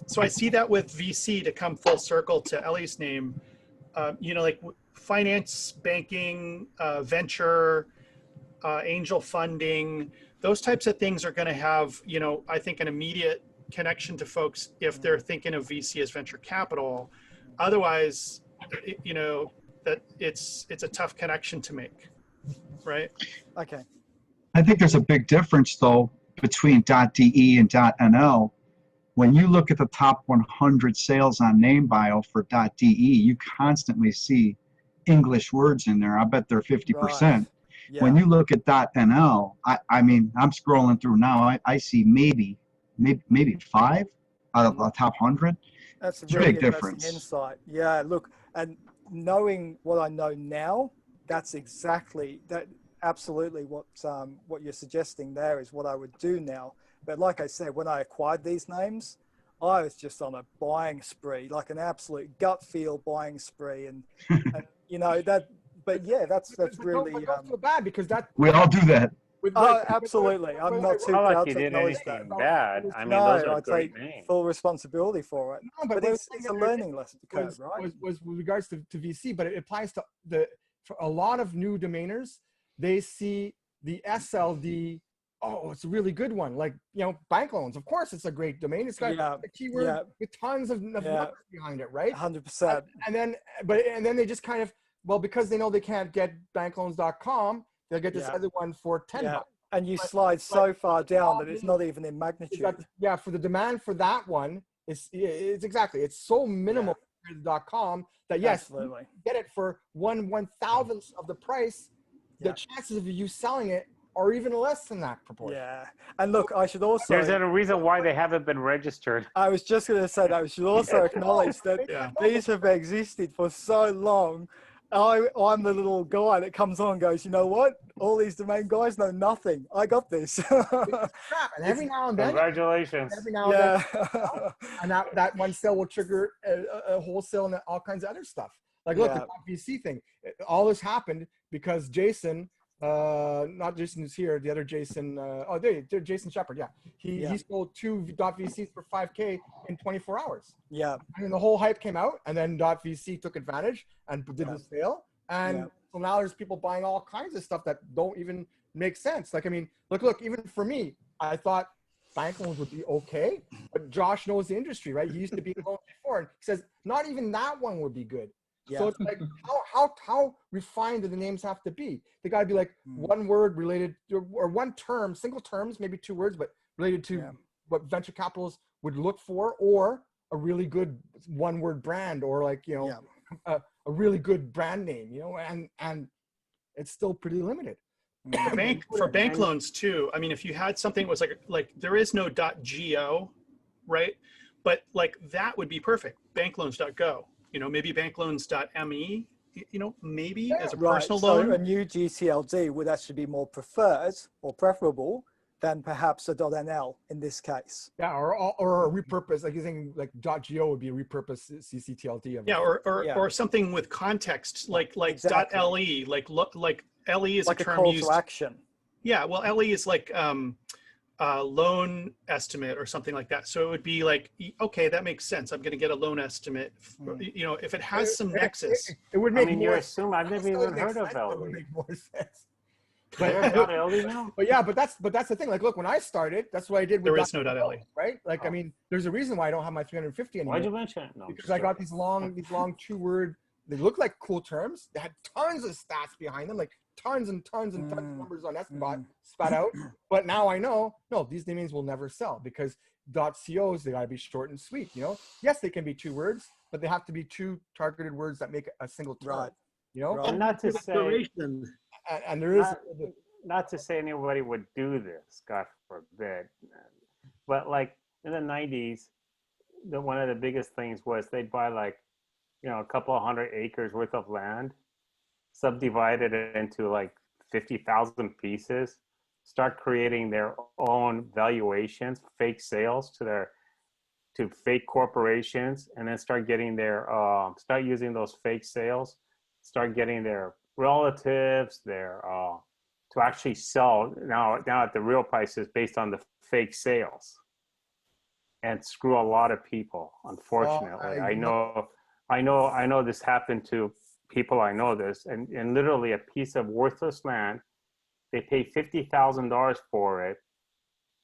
So I see that with VC, to come full circle to Ellie's name, you know, like finance, banking, venture, angel funding, those types of things are going to have, you know, I think an immediate connection to folks if they're thinking of VC as venture capital. Otherwise, you know, that it's a tough connection to make, right? Okay. I think there's a big difference though between .de and .nl. When you look at the top 100 sales on name bio for .de, you constantly see English words in there. I bet they're 50%. Right. Yeah. When you look at .nl, I mean, I'm scrolling through now. I see maybe 5 out of the top 100. That's a it's really big interesting difference. insight. Yeah, look, and knowing what I know now, that's exactly that. Absolutely, what you're suggesting there is what I would do now. But like I said, when I acquired these names, I was just on a buying spree, like an absolute gut feel buying spree, and you know that. But yeah, that's really. But don't feel bad because that. We all do that. Absolutely. I'm not too Not proud like you to did acknowledge anything that. bad. I mean, No, those are I great take names. full responsibility for it. No, but it's a learning lesson curve, right? Was with regards to VC, but it applies to for a lot of new domainers. They see the SLD. Oh, it's a really good one. Like, you know, bank loans. Of course, it's a great domain. It's got a keyword with tons of numbers behind it, right? 100%. And then they just kind of, well, because they know they can't get bankloans.com, they'll get this other one for $10. And you slide so far down that it's not even in magnitude. For the demand for that one, it's exactly, it's so minimal compared to .com that yes, you get it for 1/1000th of the price. The chances of you selling it are even less than that proportion. Yeah, and look, I should also. There's a reason why they haven't been registered. I was just going to say that I should also acknowledge that these have existed for so long. I'm the little guy that comes on and goes, you know what? All these domain guys know nothing. I got this. And every now and then, congratulations. Every now and then, and that one sale will trigger a wholesale and all kinds of other stuff. Like, look, the VC thing. All this happened because Jason, not Jason who's here, the other Jason. Jason Shepard. Yeah, he sold 2 .vcs for $5K in 24 hours. Yeah, and then the whole hype came out, and then .vc took advantage and did the sale, and so now there's people buying all kinds of stuff that don't even make sense. Like, I mean, look, even for me, I thought bank loans would be okay, but Josh knows the industry, right? He used to be in loans before, and he says not even that one would be good. Yeah. So it's like, how refined do the names have to be? They got to be like one word related to, or one term, single terms, maybe 2 words, but related to what venture capitalists would look for, or a really good one-word brand, or like, you know, a really good brand name, you know, and it's still pretty limited. For bank loans too. I mean, if you had something that was like there is no .go, right? But like that would be perfect. Bankloans.go. You know, maybe bankloans.me, you know, maybe as a personal loan. So a new GTLD would actually be more preferred or preferable than perhaps a .nl in this case. Yeah, or a repurpose, like you think like .go would be a repurposed CCTLD. Of or something with context, like exactly. .le, like LE is like a term call used. to action. Yeah, well, LE is like loan estimate or something like that. So it would be like, okay, that makes sense. I'm going to get a loan estimate. You know, if it has some nexus. It would make I mean, more you assume I've never even heard of LE. It would make more sense. But that's the thing. Like, look, when I started, that's what I did. There is no .le, right? Like, I mean, there's a reason why I don't have my 350 anymore. Why'd you mention it? No, because I got these long 2-word. They look like cool terms. They had tons of stats behind them, like tons and tons and tons of numbers on SBot spat out. But now I know, no, these domains will never sell because .cos, they gotta be short and sweet. You know, yes, they can be 2 words, but they have to be 2 targeted words that make a single term. Right. You know, and not to say, and there is not to say anybody would do this, God forbid, but like in the 90s, one of the biggest things was they'd buy like, you know, a couple of 100 acres worth of land, subdivided it into like 50,000 pieces, start creating their own valuations, fake sales to fake corporations, and then start getting their start using those fake sales, start getting their relatives, their to actually sell now at the real prices based on the fake sales, and screw a lot of people. Unfortunately, I know this happened to people. I know this, and literally a piece of worthless land, they paid $50,000 for it.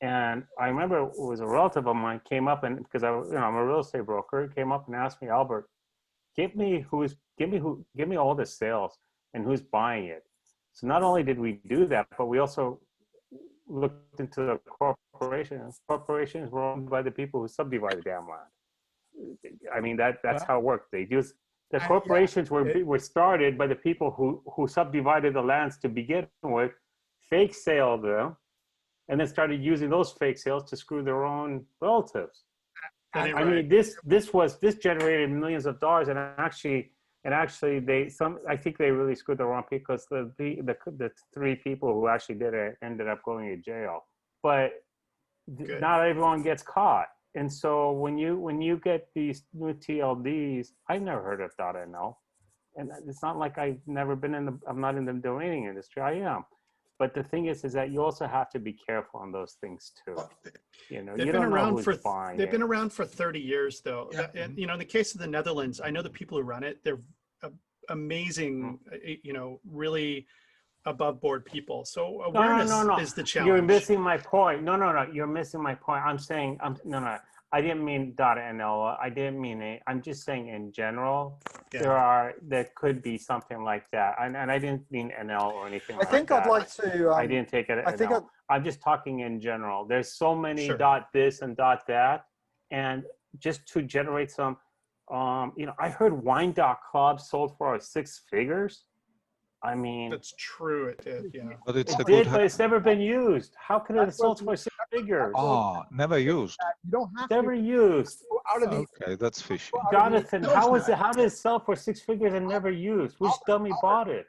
And I remember it was a relative of mine came up, and because I'm a real estate broker, came up and asked me, Albert, give me all the sales and who's buying it. So not only did we do that, but we also looked into the corporations. Corporations were owned by the people who subdivided the damn land. I mean, that's how it worked. The corporations were started by the people who subdivided the lands to begin with, fake sale them, and then started using those fake sales to screw their own relatives. I mean, this generated millions of dollars, and actually And actually, I think they really screwed the wrong people, because the 3 people who actually did it ended up going to jail. But not everyone gets caught. And so when you get these new TLDs, I've never heard of .nl, and it's not like I'm not in the domaining industry. I am. But the thing is that you also have to be careful on those things too. You know, they've been around for 30 years though. Yeah. And, you know, in the case of the Netherlands, I know the people who run it, they're amazing, you know, really above board people. So awareness is the challenge. You're missing my point. No, you're missing my point. I'm saying, I didn't mean .nl. I didn't mean it. I'm just saying in general, there could be something like that. And I didn't mean NL or anything like that. I think I'd like to. I didn't take it. I'm just talking in general. There's so many dot this and dot that. And just to generate some, you know, I heard wine.club sold for 6 figures. I mean, that's true. It did, yeah. But but it's never been used. How could it have sold for 6 figures? Oh, never used. You don't have never used. Out of the, okay, that's fishy. Jonathan, how did it sell for 6 figures and never used? Which dummy bought it?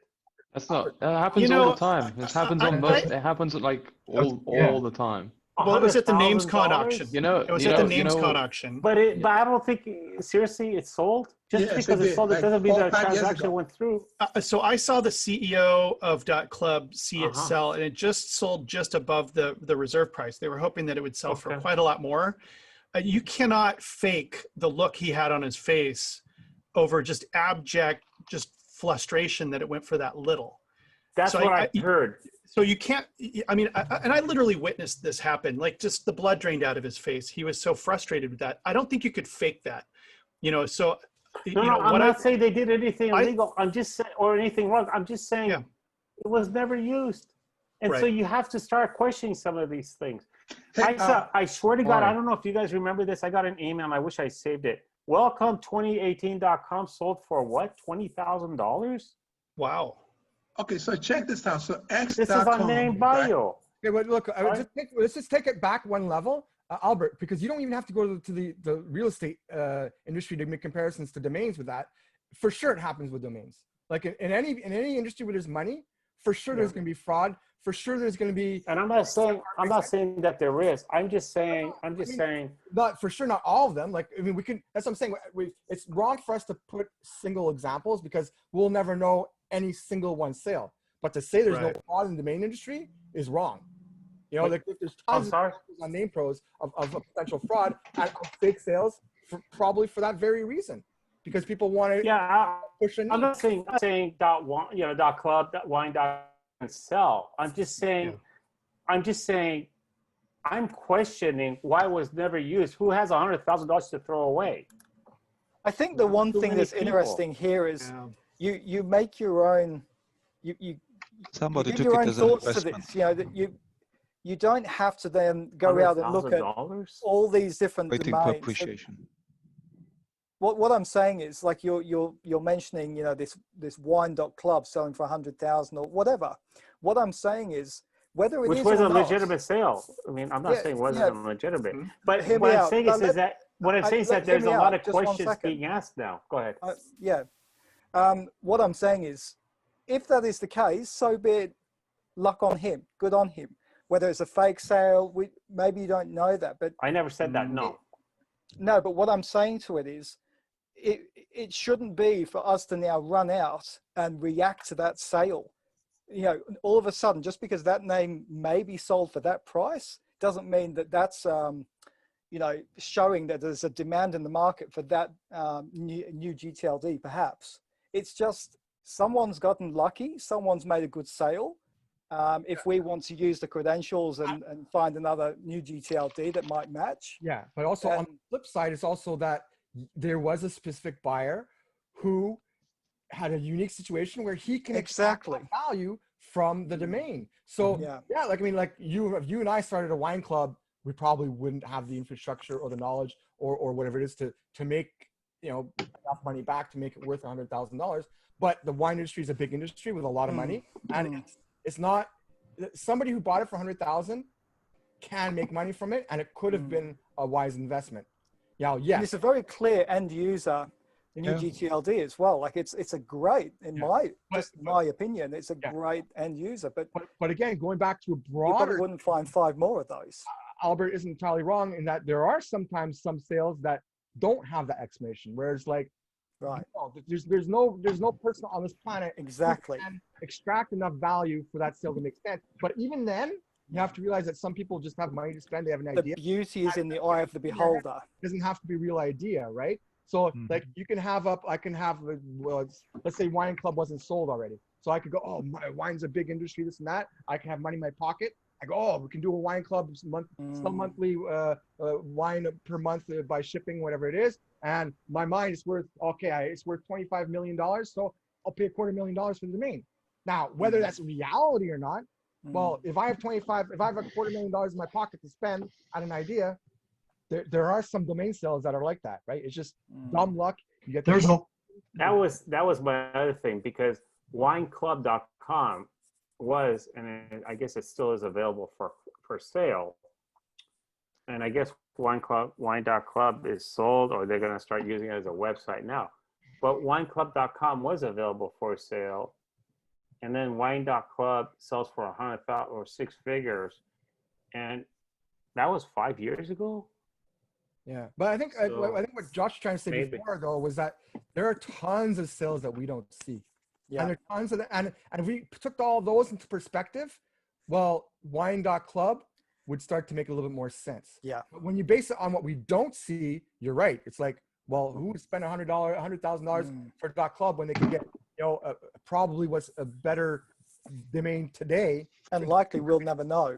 That's not. That happens all the time. This happens on most. It happens like all the time. Well, it was at the NamesCon auction. You know, it was at the NamesCon auction. But I don't think seriously it sold. Just because it sold, it doesn't mean the transaction went through. So I saw the CEO of .club see it sell, and it just sold just above the reserve price. They were hoping that it would sell for quite a lot more. You cannot fake the look he had on his face over just abject, just frustration that it went for that little. That's what I heard. So you can't, I mean, and I literally witnessed this happen, like just the blood drained out of his face. He was so frustrated with that. I don't think you could fake that, you know, so. I'm not saying they did anything illegal. I'm just saying, or anything wrong. I'm just saying it was never used. And so you have to start questioning some of these things. I swear to God, I don't know if you guys remember this. I got an email and I wish I saved it. Welcome2018.com sold for what? $20,000? Wow. Okay, so check this out. So X. This is on name bio. Okay, but look, let's just take it back one level, Albert, because you don't even have to go to the real estate industry to make comparisons to domains with that. For sure, it happens with domains. Like in any industry where there's money, for sure there's going to be fraud. For sure, there's going to be. And I'm not saying that there is. I'm just saying. Not for sure, not all of them. Like I mean, we can. That's what I'm saying. It's wrong for us to put single examples because we'll never know any single one sale. But to say there's no fraud in the domain industry is wrong. You know, like there's tons of articles on Name Pros of potential fraud and fake sales, probably for that very reason, because people want to push a need. I'm not saying .club, .wine, and sell. I'm just saying, I'm questioning why it was never used. Who has $100,000 to throw away? I think the one thing that's interesting here is you make your own. Somebody you took your it own as an thoughts investment. to this. You know that you don't have to then go out and look at all these different Waiting for domains. appreciation. What I'm saying is, like you're mentioning, you know, this wine.club selling for 100,000 or whatever. What I'm saying is whether it which is was or a not, legitimate sale. I mean, I'm not saying it wasn't legitimate, but hear what me I'm out. saying Now, is that what I'm saying is that there's a lot of questions being asked now. Go ahead. What I'm saying is, if that is the case, so be it. Luck on him. Good on him. Whether it's a fake sale, maybe you don't know that, but I never said that. No. No, but what I'm saying to it is, it shouldn't be for us to now run out and react to that sale. You know, all of a sudden, just because that name may be sold for that price, doesn't mean that that's you know, showing that there's a demand in the market for that new GTLD. Perhaps it's just someone's gotten lucky. Someone's made a good sale. If we want to use the credentials and find another new GTLD that might match. Yeah, but also on the flip side, it's also that there was a specific buyer who had a unique situation where he can extract value from the domain. So yeah, like I mean, like if you and I started a wine club, we probably wouldn't have the infrastructure or the knowledge or whatever it is to make, you know, enough money back to make it worth $100,000. But the wine industry is a big industry with a lot of money, and it's not somebody who bought it for 100,000 can make money from it, and it could have been a wise investment. Yeah, and it's a very clear end user The new GTLD as well. Like it's a great, my opinion, it's a great end user. But again, going back to a you broader, probably wouldn't find 5 more of those. Albert isn't entirely wrong in that there are sometimes some sales that don't have that exclamation, where it's like, right, there's no person on this planet exactly who can extract enough value for that sale to make sense. But even then, you have to realize that some people just have money to spend. They have an idea. The beauty is in the eye of the beholder. It doesn't have to be a real idea, right? So like you can have let's say wine club wasn't sold already. So I could go, oh, wine's a big industry, this and that. I can have money in my pocket. I go, oh, we can do a wine club sell monthly wine per month by shipping, whatever it is. And my mind is worth, it's worth $25 million. So I'll pay $250,000 for the domain. Now, whether that's reality or not, well, if I have $250,000 in my pocket to spend on an idea, there are some domain sales that are like that, right? It's just dumb luck. You get that was my other thing, because wineclub.com was, and I guess it still is available for sale. And I guess wine.club is sold, or they're going to start using it as a website now. But wineclub.com was available for sale. And then wine.club sells for 100,000 or 6 figures. And that was 5 years ago. Yeah, but I think what Josh was trying to say before though was that there are tons of sales that we don't see. Yeah. And there are tons of and if we took all those into perspective, well, wine.club would start to make a little bit more sense. Yeah. But when you base it on what we don't see, you're right. It's like, well, who would spend $100,000 for .club when they can get, probably what's a better domain today, and likely we'll never know.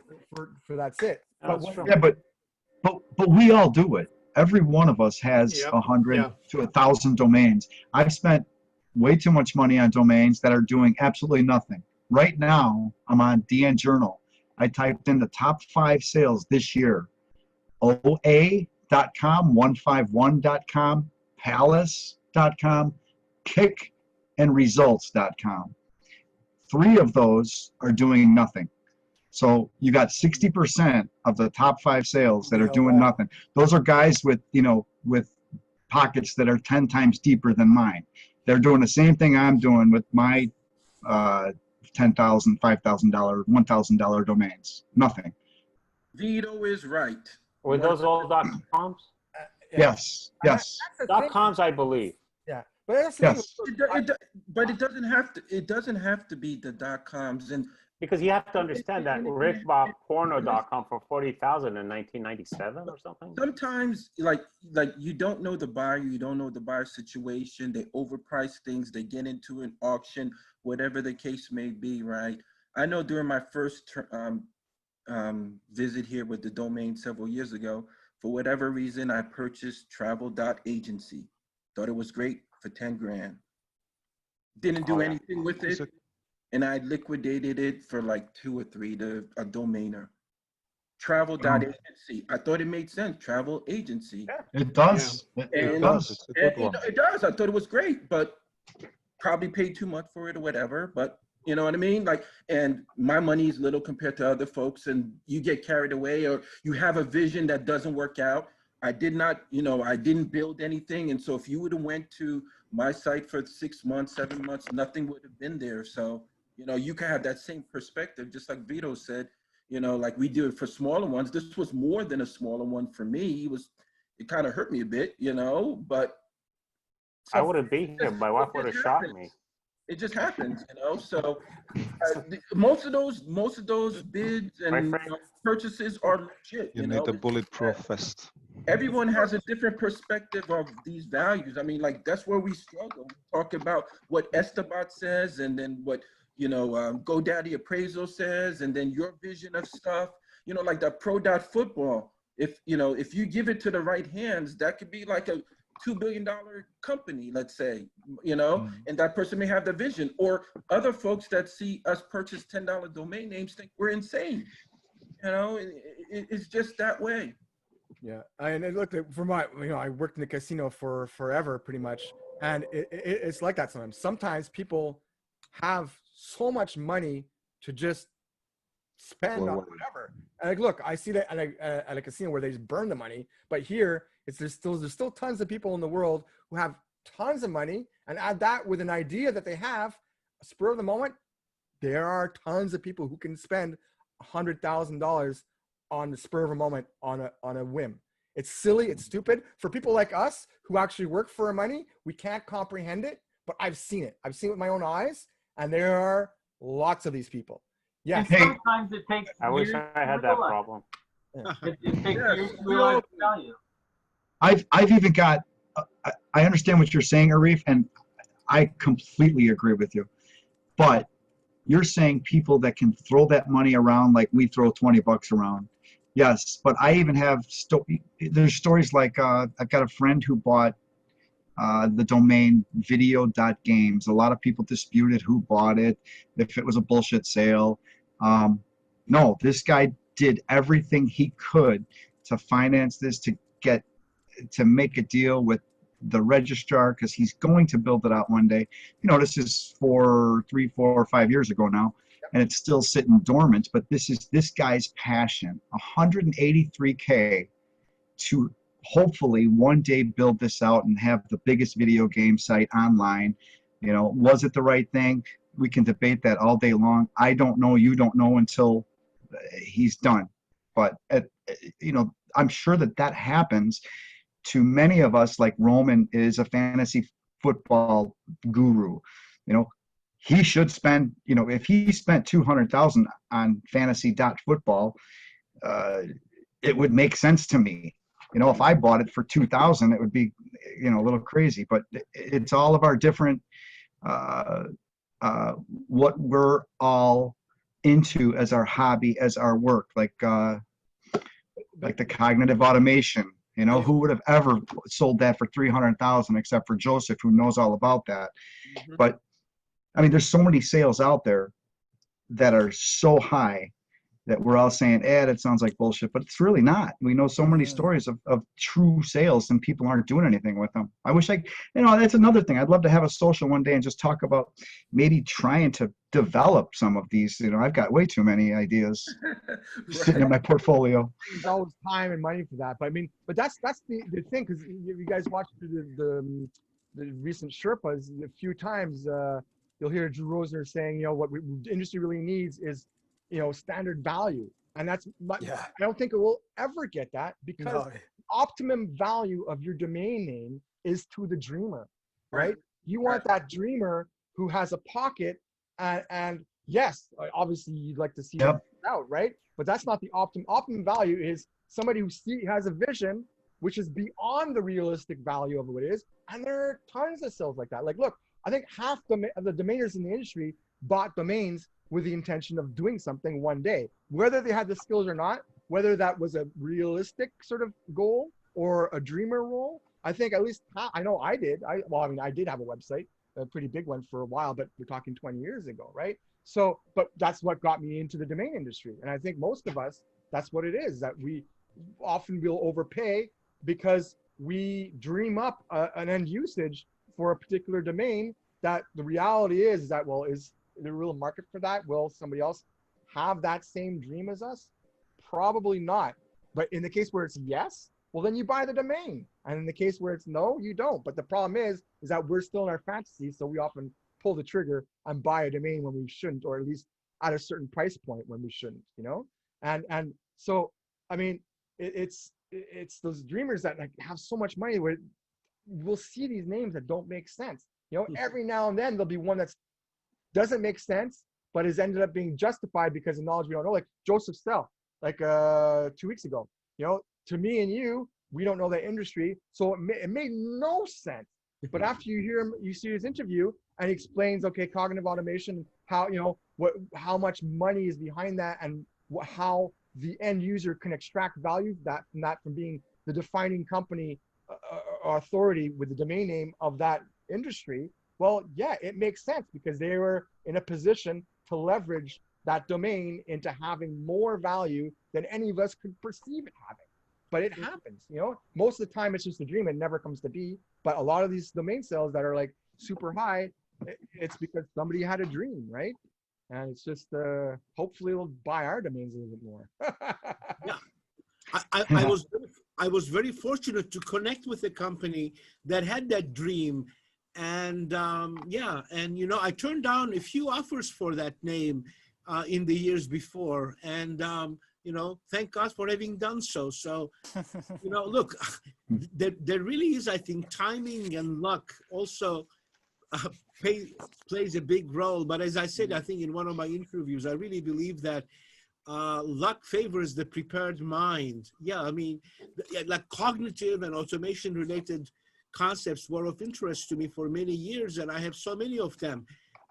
For that's it. But we all do it. Every one of us has 100 to 1,000 domains. I've spent way too much money on domains that are doing absolutely nothing. Right now, I'm on DN Journal. I typed in the top 5 sales this year: OA.com, 151.com, Palace.com, Kick, and Results.com. 3 of those are doing nothing. So you got 60% of the top 5 sales that are doing nothing. Those are guys with pockets that are 10 times deeper than mine. They're doing the same thing I'm doing with my $10,000, $5,000, $1,000 domains. Nothing. Vito is right. Were those all .coms? Yes. .coms, I believe. Yeah, but that's but it doesn't have to. It doesn't have to be the .coms, and because you have to understand that Rick bought porno.com for $40,000 in 1997 or something. Sometimes, like you don't know the buyer, you don't know the buyer situation. They overprice things. They get into an auction, whatever the case may be. Right. I know during my first visit here with the domain several years ago, for whatever reason, I purchased travel.agency. Thought it was great for 10 grand. Didn't do anything with it. And I liquidated it for like 2 or 3 to a domainer. Travel.agency. I thought it made sense. Travel agency. It does. Yeah. It does. It's a good one. It does. I thought it was great, but probably paid too much for it or whatever. But you know what I mean? Like, and my money is little compared to other folks, and you get carried away, or you have a vision that doesn't work out. I did not, I didn't build anything. And so if you would have went to my site for 6 months, 7 months, nothing would have been there. So you can have that same perspective, just like Vito said, like we do it for smaller ones. This was more than a smaller one for me. It kind of hurt me a bit, but. So I wouldn't be here. My wife would have shot me. It just happens, So most of those bids and purchases are legit. You need a bulletproof vest. Everyone has a different perspective of these values. I mean, like that's where we struggle. We talk about what Estebat says, and then what GoDaddy appraisal says, and then your vision of stuff. Like that pro.football. If you give it to the right hands, that could be like a $2 billion company, let's say, and that person may have the vision, or other folks that see us purchase $10 domain names think we're insane. It's just that way. Yeah, and look, for my, I worked in the casino for forever, pretty much, and it's like that sometimes. Sometimes people have so much money to just spend on whatever. And like, look, I see that at a casino where they just burn the money, but here there's still tons of people in the world who have tons of money and add that with an idea that they have, spur of the moment, there are tons of people who can spend $100,000 on the spur of a moment on a whim. It's silly, it's stupid. For people like us who actually work for money, we can't comprehend it, but I've seen it. I've seen it with my own eyes, and there are lots of these people. Yes. And sometimes it takes I wish years I had to that realize. problem. It takes years to realize the value. I've even got, I understand what you're saying, Arif, and I completely agree with you. But you're saying people that can throw that money around like we throw 20 bucks around. Yes, but I even have, there's stories like, I've got a friend who bought the domain video.games. A lot of people disputed who bought it, if it was a bullshit sale. No, this guy did everything he could to finance this, to make a deal with the registrar, because he's going to build it out one day. This is 3, 4, 5 years ago now, and it's still sitting dormant. But this is this guy's passion. $183K to hopefully one day build this out and have the biggest video game site online. Was it the right thing? We can debate that all day long. I don't know. You don't know until he's done. But I'm sure that happens to many of us. Like Roman is a fantasy football guru. He should spend, if he spent $200,000 on fantasy.football, it would make sense to me. If I bought it for $2,000, it would be, a little crazy. But it's all of our different, what we're all into as our hobby, as our work, like the cognitive automation. Who would have ever sold that for $300,000 except for Joseph, who knows all about that. Mm-hmm. But I mean, there's so many sales out there that are so high that we're all saying, that sounds like bullshit, but it's really not. We know so many stories of true sales and people aren't doing anything with them. I wish that's another thing. I'd love to have a social one day and just talk about maybe trying to develop some of these. I've got way too many ideas sitting in my portfolio. There's always time and money for that. But that's the thing, because you guys watched the recent Sherpas a few times. You'll hear Drew Rosner saying, what the industry really needs is standard value. And I don't think it will ever get that, because the optimum value of your domain name is to the dreamer, right? You want that dreamer who has a pocket, and yes, obviously you'd like to see them out, right? But that's not the optimum. Optimum value is somebody who has a vision, which is beyond the realistic value of what it is. And there are tons of sales like that. Like, look, I think half of the domainers in the industry bought domains with the intention of doing something one day, whether they had the skills or not, whether that was a realistic sort of goal or a dreamer role. I think at least I know I did. I did have a website, a pretty big one for a while, but we're talking 20 years ago, right? So, but that's what got me into the domain industry. And I think most of us, that's what it is, that we often will overpay because we dream up an end usage for a particular domain, that the reality is that, well, is there a real market for that? Will somebody else have that same dream as us? Probably not. But in the case where it's yes, well, then you buy the domain. And in the case where it's no, you don't. But the problem is that we're still in our fantasy, so we often pull the trigger and buy a domain when we shouldn't, or at least at a certain price point when we shouldn't, And so, I mean, it's those dreamers that have so much money where we'll see these names that don't make sense. Every now and then there'll be one that doesn't make sense, but has ended up being justified because of knowledge we don't know. Like Joseph Stell, 2 weeks ago. To me and you, we don't know that industry, so it made no sense. But after you hear him, you see his interview, and he explains, okay, cognitive automation, how how much money is behind that, and how the end user can extract value from being the defining company authority with the domain name of that industry. Well, yeah, it makes sense because they were in a position to leverage that domain into having more value than any of us could perceive it having. But it happens, most of the time it's just a dream. It never comes to be. But a lot of these domain sales that are like super high, it's because somebody had a dream, right? And it's just, hopefully it'll buy our domains a little bit more. Yeah. I was I was very fortunate to connect with a company that had that dream. And yeah, and you know, I turned down a few offers for that name in the years before. And you know, thank God for having done so. So, you know, look, there really is, I think, timing and luck also plays a big role. But as I said, I think in one of my interviews, I really believe that luck favors the prepared mind. Yeah, I mean, like cognitive and automation related concepts were of interest to me for many years, and I have so many of them.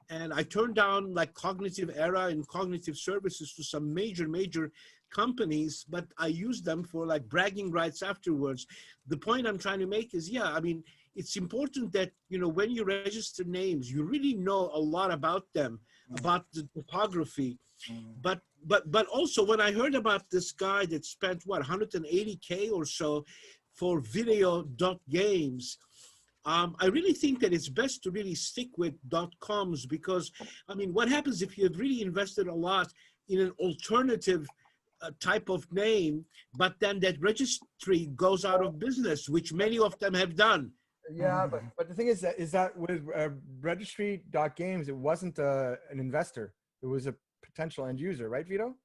And I turned down like cognitive era and cognitive services to some major companies, but I used them for like bragging rights afterwards. The point I'm trying to make is, yeah, I mean, it's important that, you know, when you register names, you really know a lot about them, about the topography. But also when I heard about this guy that spent what, 180K or so for video.games, I really think that it's best to really stick with .coms, because I mean, what happens if you have really invested a lot in an alternative type of name, but then that registry goes out of business, which many of them have done. Yeah, but the thing is that with registry.games, it wasn't an investor. It was a potential end user, right, Vito?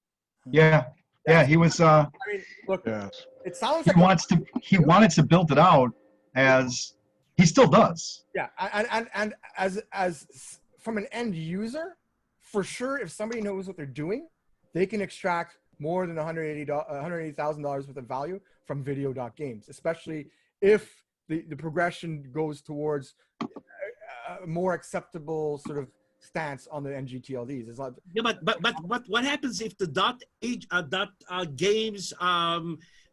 Yeah. Yeah, he was. I mean, look, Yes. it sounds He like he wanted to build it out as he still does. Yeah, and as from an end user, for sure, if somebody knows what they're doing, they can extract more than $180,000 worth of value from video.games, especially if the progression goes towards a more acceptable sort of stance on the NGTLDs. It's like, yeah, but what happens if the games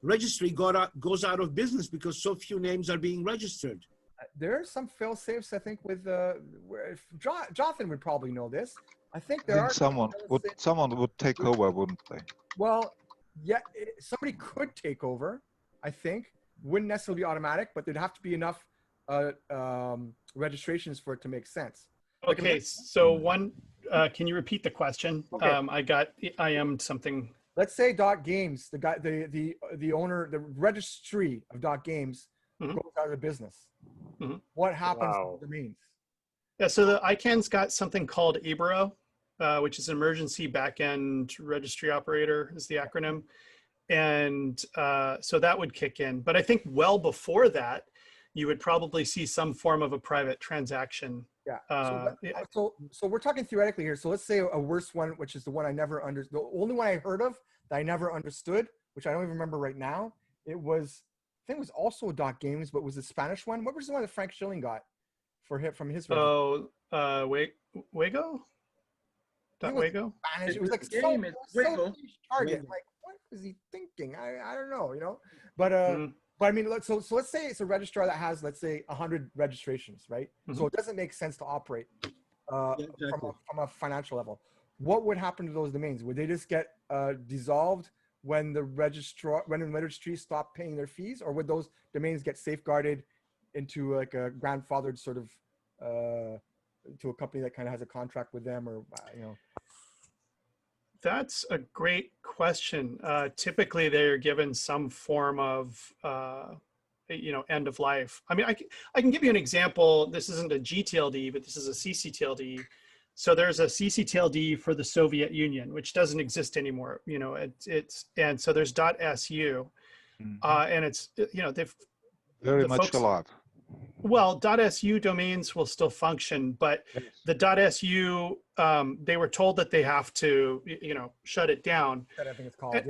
registry goes out of business because so few names are being registered? There are some fail safes, I think, with Jonathan would probably know this. I think there are someone would take over, wouldn't they? Well, yeah, somebody could take over. I think wouldn't necessarily be automatic, but there'd have to be enough registrations for it to make sense. Okay, so can you repeat the question? Okay. I am something. Let's say .games, the owner, the registry of .games goes out of business. What happens to the domains? Yeah, so the ICANN's got something called EBRO, which is Emergency Backend Registry Operator is the acronym. And so that would kick in. But I think well before that, you would probably see some form of a private transaction. Yeah. So we're talking theoretically here. So let's say a worse one, which is the one I never understood. The only one I heard of that I never understood, which I don't even remember right now. I think it was also .games, but it was the Spanish one. What was the one that Frank Schilling got from his? Oh, Wago. Wago. Spanish. It was like so target. Like, what was he thinking? I don't know. You know, but I mean, so let's say it's a registrar that has, let's say, 100 registrations, right? So it doesn't make sense to operate from a financial level. What would happen to those domains? Would they just get dissolved when the registry stopped paying their fees, or would those domains get safeguarded into like a grandfathered sort of to a company that kind of has a contract with them, or you know? That's a great question. Typically, they're given some form of, end of life. I mean, I can give you an example. This isn't a GTLD, but this is a CCTLD. So there's a CCTLD for the Soviet Union, which doesn't exist anymore. You know, and so there's .su, and it's they've very much alive. Well, .su domains will still function, but the .su, they were told that they have to, shut it down. I think it's called.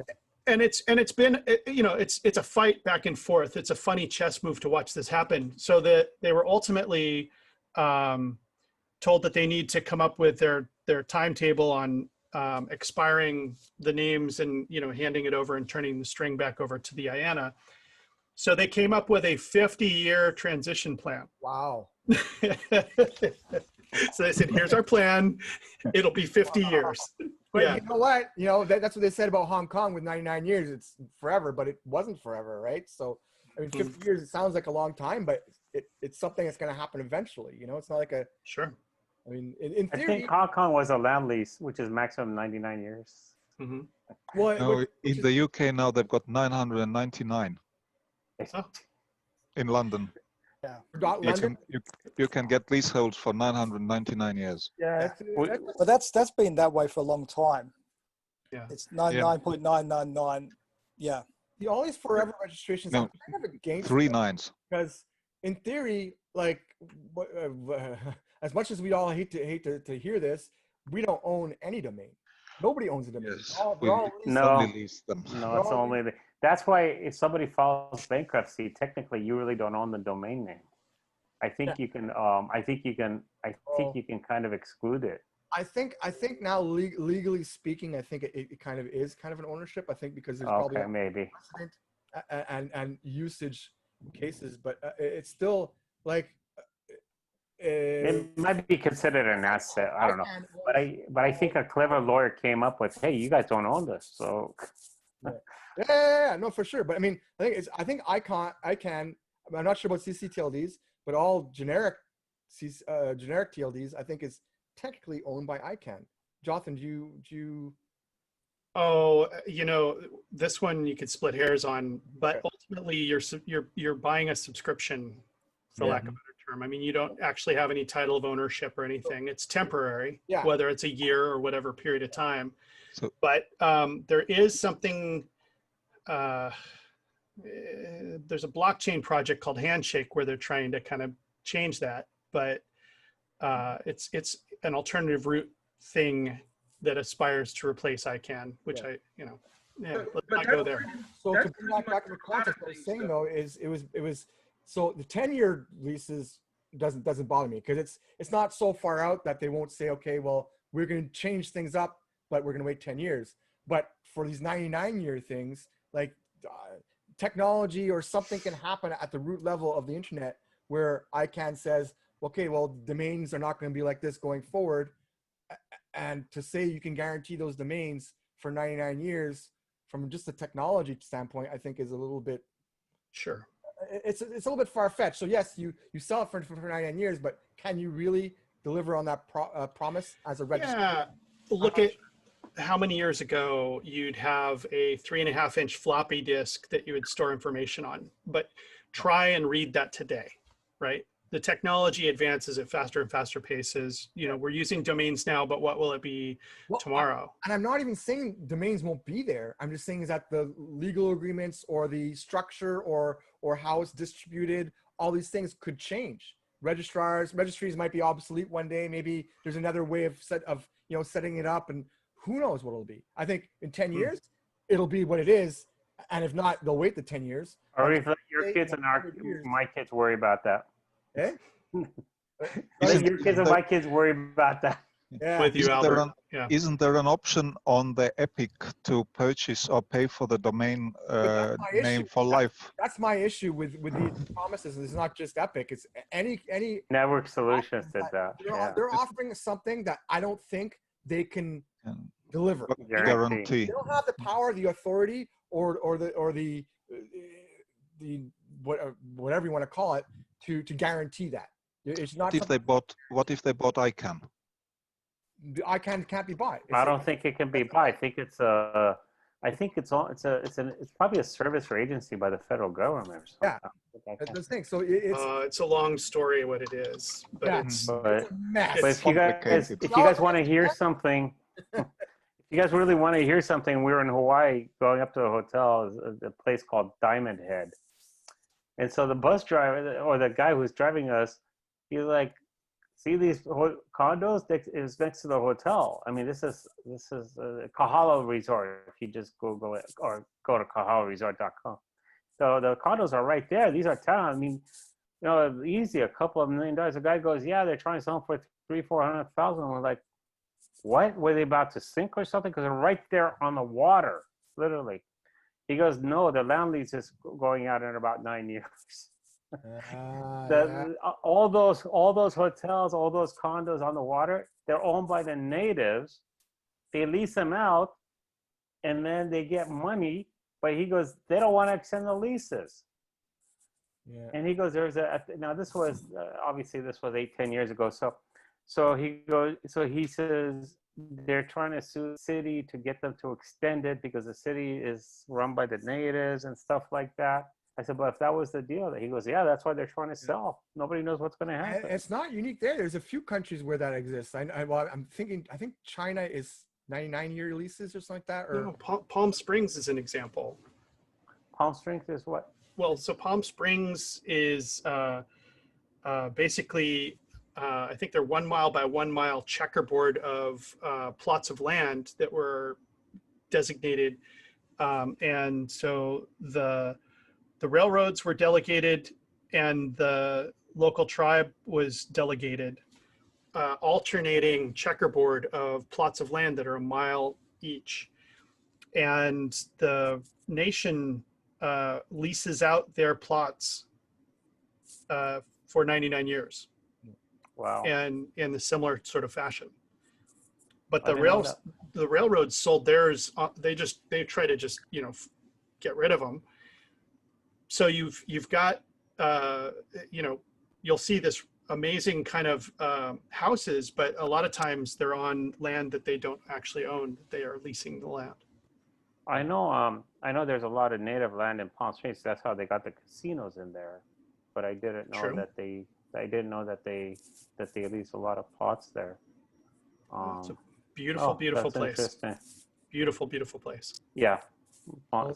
And it's been, it's a fight back and forth. It's a funny chess move to watch this happen. So that they were ultimately told that they need to come up with their timetable on expiring the names and handing it over and turning the string back over to the IANA. So they came up with a 50-year transition plan. Wow. So they said, here's our plan. It'll be 50 years. But you know what? That's what they said about Hong Kong with 99 years. It's forever, but it wasn't forever, right? So, I mean, 50 years, it sounds like a long time, but it's something that's going to happen eventually. It's not like a... Sure. I mean, in theory... I think Hong Kong was a land lease, which is maximum 99 years. Well, in the UK now, they've got 999. Oh. in London. Yeah. You can get leaseholds for 999 years. Yeah, but that's been that way for a long time. Yeah, it's 99.999. Yeah, all these forever registrations. No, I'm kind of against 3 them, nines. because in theory, like as much as we all hate to hear this, we don't own any domain. Nobody owns a domain. Yes, They're all No, lease them. no, it's only that's why if somebody files bankruptcy, technically you really don't own the domain name. I think you can. I think you can kind of exclude it. I think now legally speaking, I think it kind of is kind of an ownership. I think because there's probably maybe precedent and usage cases, but it's still like it might be considered an asset. I don't know, but I think a clever lawyer came up with, hey, you guys don't own this, so. Yeah, no, for sure. But I mean, I think ICANN. I'm not sure about CCTLDs, but all generic TLDs, I think, is technically owned by ICANN. Jonathan, do you? Oh, this one you could split hairs on, but ultimately you're buying a subscription, for lack of a better term. I mean, you don't actually have any title of ownership or anything. It's temporary, whether it's a year or whatever period of time. But there is something. There's a blockchain project called Handshake where they're trying to kind of change that, but it's an alternative root thing that aspires to replace ICANN, which let's not go there. So to bring that back to the context, what I was saying though is it was so the 10-year leases doesn't bother me, because it's not so far out that they won't say, okay, well, we're going to change things up, but we're going to wait 10 years. But for these 99-year things, like technology or something can happen at the root level of the internet where ICANN says, okay, well, domains are not going to be like this going forward. And to say you can guarantee those domains for 99 years from just a technology standpoint, I think is a little bit, sure. It's a little bit far-fetched. So yes, you sell it for 99 years, but can you really deliver on that promise as a registry? Yeah, look at how many years ago you'd have a 3.5-inch floppy disk that you would store information on, but try and read that today, right? The technology advances at faster and faster paces. We're using domains now, but what will it be tomorrow? And I'm not even saying domains won't be there. I'm just saying is that the legal agreements or the structure or how it's distributed, all these things could change. Registries might be obsolete one day. Maybe there's another way of setting it up, and who knows what it'll be. I think in 10 years, it'll be what it is. And if not, they'll wait the 10 years. Or if your kids and my kids worry about that. Eh? Your kids and my kids worry about that. Yeah. With you, Albert. Isn't there an option on the Epic to purchase or pay for the domain name for life? That's my issue with these promises. It's not just Epic. It's any Network Solutions did that. They're offering something that I don't think they can deliver. Guarantee. They don't have the power, the authority, or the whatever you want to call it to guarantee that. It's not. What if they bought ICANN? ICANN can't be bought. I don't think it can be bought. I think it's probably a service or agency by the federal government. Yeah, that's the thing. So it's a long story what it is, but it's a mess. But if you guys want to hear something, if you guys really want to hear something, we were in Hawaii going up to a hotel, a place called Diamond Head. And so the bus driver or the guy who's driving us, he's like, see these condos? It's next to the hotel. I mean, this is a Kahala Resort. If you just Google it or go to kahalaresort.com. So the condos are right there. These are town. I mean, easy, a couple of $1 million. The guy goes, yeah, they're trying to sell them for $300,000-400,000. We're like, what? Were they about to sink or something? Because they're right there on the water, literally. He goes, no, the land lease is going out in about 9 years. All those hotels, all those condos on the water, they're owned by the natives. They lease them out, and then they get money. But he goes, they don't want to extend the leases. Yeah. And he goes, now this was obviously this was 8-10 years ago. So he says they're trying to sue the city to get them to extend it because the city is run by the natives and stuff like that. I said, but if that was the deal, he goes, yeah, that's why they're trying to sell. Nobody knows what's going to happen. It's not unique there. There's a few countries where that exists. I'm thinking, I think China is 99-year leases or something like that. Or No, Palm Springs is an example. Palm Springs is what? Well, so Palm Springs is basically, I think they're 1 mile by 1 mile checkerboard of plots of land that were designated. And so the railroads were delegated and the local tribe was delegated, alternating checkerboard of plots of land that are 1 mile each. And the nation leases out their plots for 99 years. Wow. And in a similar sort of fashion. But the railroads sold theirs. They try to just, get rid of them. So you've got, you'll see this amazing kind of houses, but a lot of times they're on land that they don't actually own. They are leasing the land. I know there's a lot of native land in Palm Springs. That's how they got the casinos in there. But I didn't know that they lease a lot of plots there. It's a beautiful, beautiful place. Interesting. Beautiful, beautiful place. Yeah. So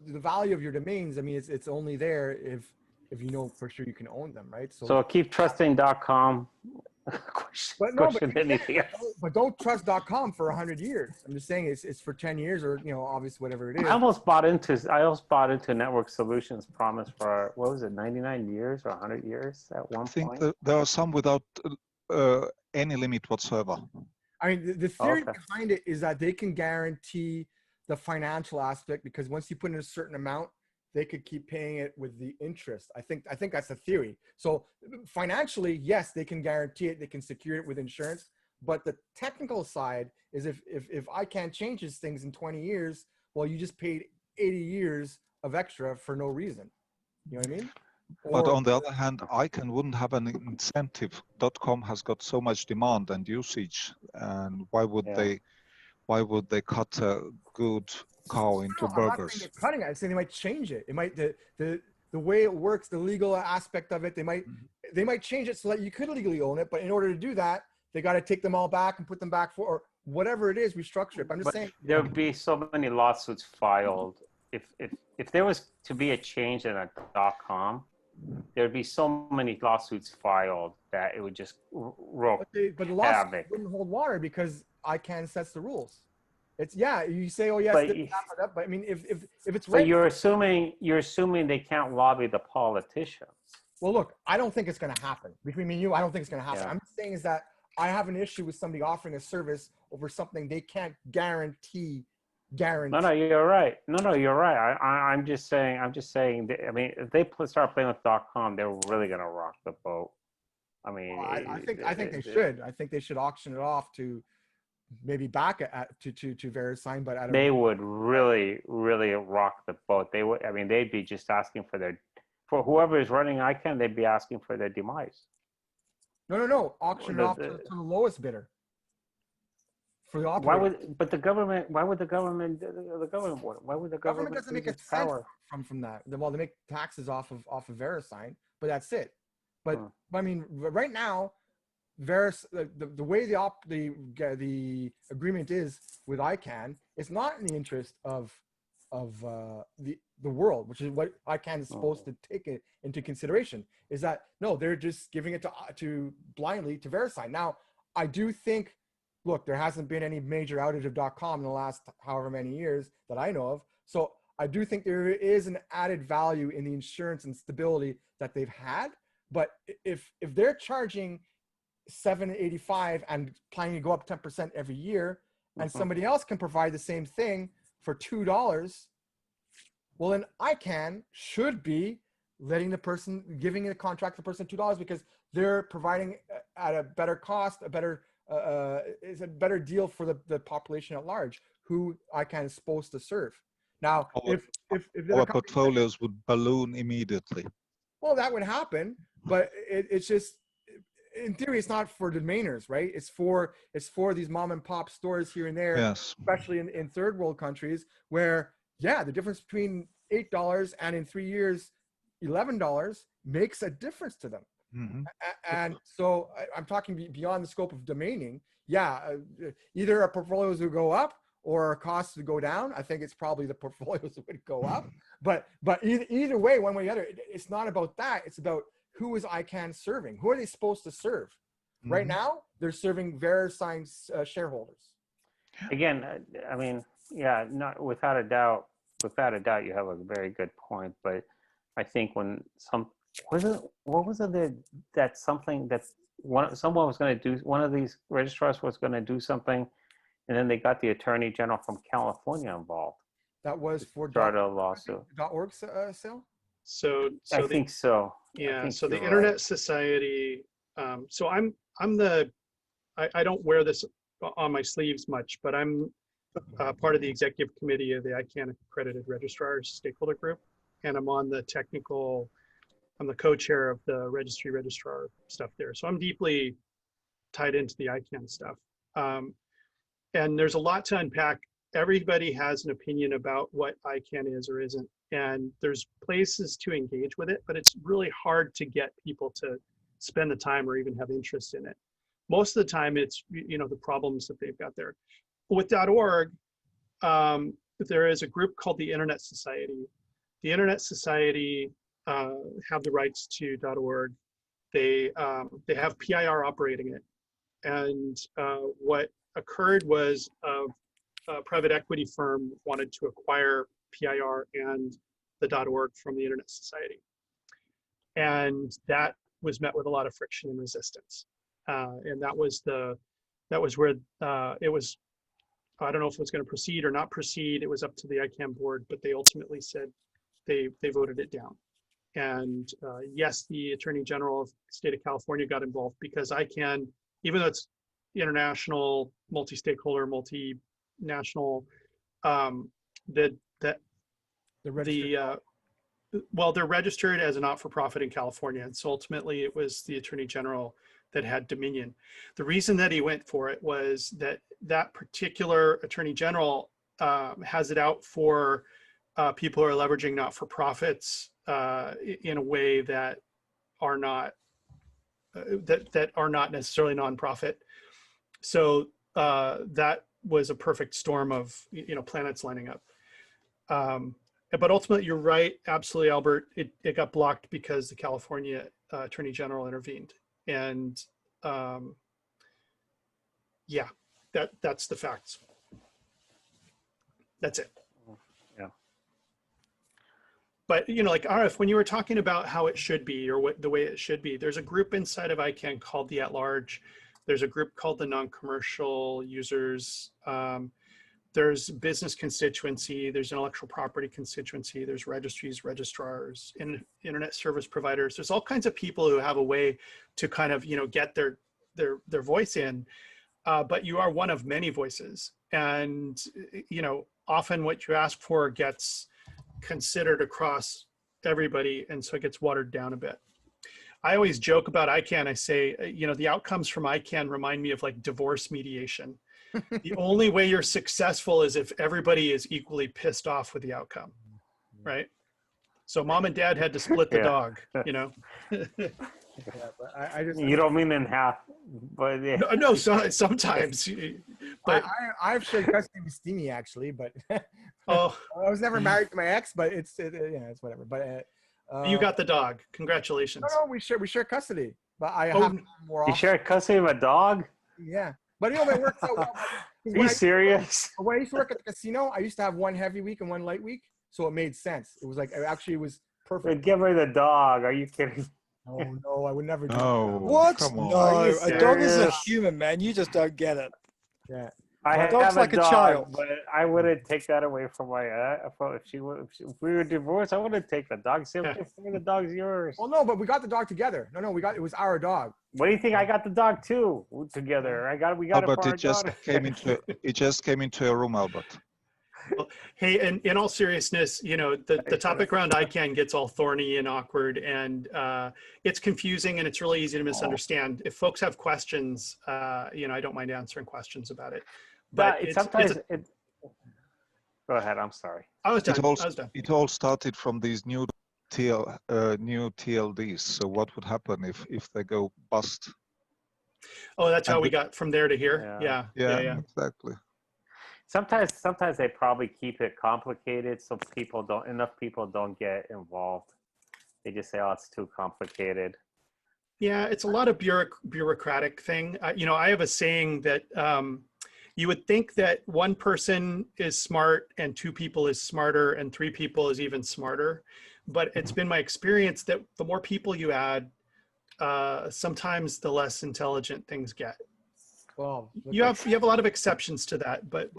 the value of your domains, I mean, it's only there if you know for sure you can own them, right? So keep trusting.com. But don't trust .com for 100 years. I'm just saying it's for 10 years or obviously whatever it is. I almost bought into Network Solutions promise for what was it, 99 years or 100 years at one point? I think there are some without any limit whatsoever. I mean, the theory behind it is that they can guarantee the financial aspect because once you put in a certain amount, they could keep paying it with the interest. I think that's the theory. So financially, yes, they can guarantee it. They can secure it with insurance. But the technical side is if ICANN changes things in 20 years, well, you just paid 80 years of extra for no reason. You know what I mean? But on the other hand, ICANN wouldn't have an incentive. .com has got so much demand and usage, and why would they cut a good cow into burgers? They're cutting it. I'm saying they might change it. It might the way it works, the legal aspect of it. They might change it so that you could legally own it. But in order to do that, they got to take them all back and put them back or whatever it is, restructure it. But I'm just saying there would be so many lawsuits filed if there was to be a change in a .com. There'd be so many lawsuits filed that it would just but the lawsuit wouldn't hold water because ICANN sets the rules. You say, oh yes, but I mean, if it's right, but you're assuming they can't lobby the politicians. Well, look, I don't think it's going to happen. Between me and you, I don't think it's going to happen. Yeah. I'm just saying is that I have an issue with somebody offering a service over something they can't guarantee. No, you're right. No, you're right. I'm just saying. I mean, if they start playing with .com, they're really going to rock the boat. I mean, I think they should. I think they should auction it off to maybe back to Verisign, but they would really rock the boat. They would. I mean, they'd be just asking for whoever is running ICANN. They'd be asking for their demise. No. Auction off to the lowest bidder. For the operator. Why would the government doesn't make a cent from that? Well, they make taxes off of Verisign, but that's it. But I mean, right now, the way the agreement is with ICANN, it's not in the interest of the world, which is what ICANN is supposed to take it into consideration. Is that no, they're just giving it to blindly to Verisign. Now, I do think. Look, there hasn't been any major outage of .com in the last however many years that I know of. So I do think there is an added value in the insurance and stability that they've had. But if they're charging $7.85 and planning to go up 10% every year, and somebody else can provide the same thing for $2, well, then ICANN should be giving a contract to the person $2 because they're providing at a better cost, is a better deal for the population at large, who ICANN is supposed to serve. Now, if our portfolios would balloon immediately. Well, that would happen, but it's just, in theory, it's not for domainers, right? It's for these mom and pop stores here and there, yes. Especially in third world countries where, the difference between $8 and in 3 years, $11 makes a difference to them. Mm-hmm. And so I'm talking beyond the scope of domaining. Yeah, either our portfolios will go up or our costs would go down. I think it's probably the portfolios that would go up. But either way, one way or the other, it's not about that. It's about who is ICANN serving? Who are they supposed to serve? Mm-hmm. Right now, they're serving Verisign's shareholders. Again, I mean, yeah, not without a doubt, you have a very good point. But I think when what was it that something that someone was going to do, one of these registrars was going to do something, and then they got the Attorney General from California involved. That was for start a lawsuit. .org sale? So I think so. Yeah. So the Internet Society. So I don't wear this on my sleeves much, but I'm part of the executive committee of the ICANN accredited registrars stakeholder group, and I'm on the I'm the co-chair of the registrar stuff there. So I'm deeply tied into the ICANN stuff. And there's a lot to unpack. Everybody has an opinion about what ICANN is or isn't. And there's places to engage with it, but it's really hard to get people to spend the time or even have interest in it. Most of the time it's, the problems that they've got there. With .org, there is a group called the Internet Society. The Internet Society have the rights to .org. They have PIR operating it. And what occurred was a private equity firm wanted to acquire PIR and the .org from the Internet Society. And that was met with a lot of friction and resistance. And that was where it was, I don't know if it was going to proceed or not proceed. It was up to the ICANN board, but they ultimately said they voted it down. And yes, the Attorney General of the state of California got involved because ICANN, even though it's international, multi-stakeholder, multinational, they're registered as a not-for-profit in California. And so ultimately it was the Attorney General that had dominion. The reason that he went for it was that particular Attorney General has it out for people who are leveraging not-for-profits in a way that are not that are not necessarily nonprofit. So that was a perfect storm of planets lining up. But ultimately, you're right, absolutely, Albert. It got blocked because the California Attorney General intervened, and yeah, that's the facts. That's it. Yeah. But like Arif, when you were talking about how it should be or the way it should be, there's a group inside of ICANN called the at-large. There's a group called the non-commercial users. There's business constituency, there's intellectual property constituency, there's registries, registrars, internet service providers. There's all kinds of people who have a way to kind of, get their voice in, but you are one of many voices. And, often what you ask for gets considered across everybody. And so it gets watered down a bit. I always joke about ICANN. I say, the outcomes from ICANN remind me of like divorce mediation. The only way you're successful is if everybody is equally pissed off with the outcome, right? So mom and dad had to split the dog, Yeah, but I just, you don't mean in half, but yeah. No, sometimes. But I've shared custody with Steamy actually, but oh, I was never married to my ex, but it's whatever. But you got the dog. Congratulations. No, we share custody, but I have more often. You share custody of a dog? Yeah. But it works out well. Are you serious? When I used to work at the casino, I used to have one heavy week and one light week. So it made sense. It was like, it was perfect. Give her the dog. Are you kidding? Oh, no, I would never do that. What? No, a dog is a human, man. You just don't get it. Yeah. I have dog's like a dog, child. but I wouldn't take that away from my. If we were divorced, I wouldn't take the dog. Say, the dog's yours. Well, no, but we got the dog together. No, it was our dog. What do you think? I got the dog too together. We got Albert, it just came into a room, Albert. Well, hey, in all seriousness, the topic around ICANN gets all thorny and awkward, and it's confusing, and it's really easy to misunderstand. If folks have questions, I don't mind answering questions about it. But Go ahead. I'm sorry. I was done. It all started from these new TLDs. So what would happen if they go bust? Oh, that's how we got from there to here. Yeah. Exactly. Sometimes they probably keep it complicated so enough people don't get involved. They just say, oh, it's too complicated. Yeah, it's a lot of bureaucratic thing. You know, I have a saying that you would think that one person is smart and two people is smarter and three people is even smarter. But it's been my experience that the more people you add, sometimes the less intelligent things get. Well, you have a lot of exceptions to that, but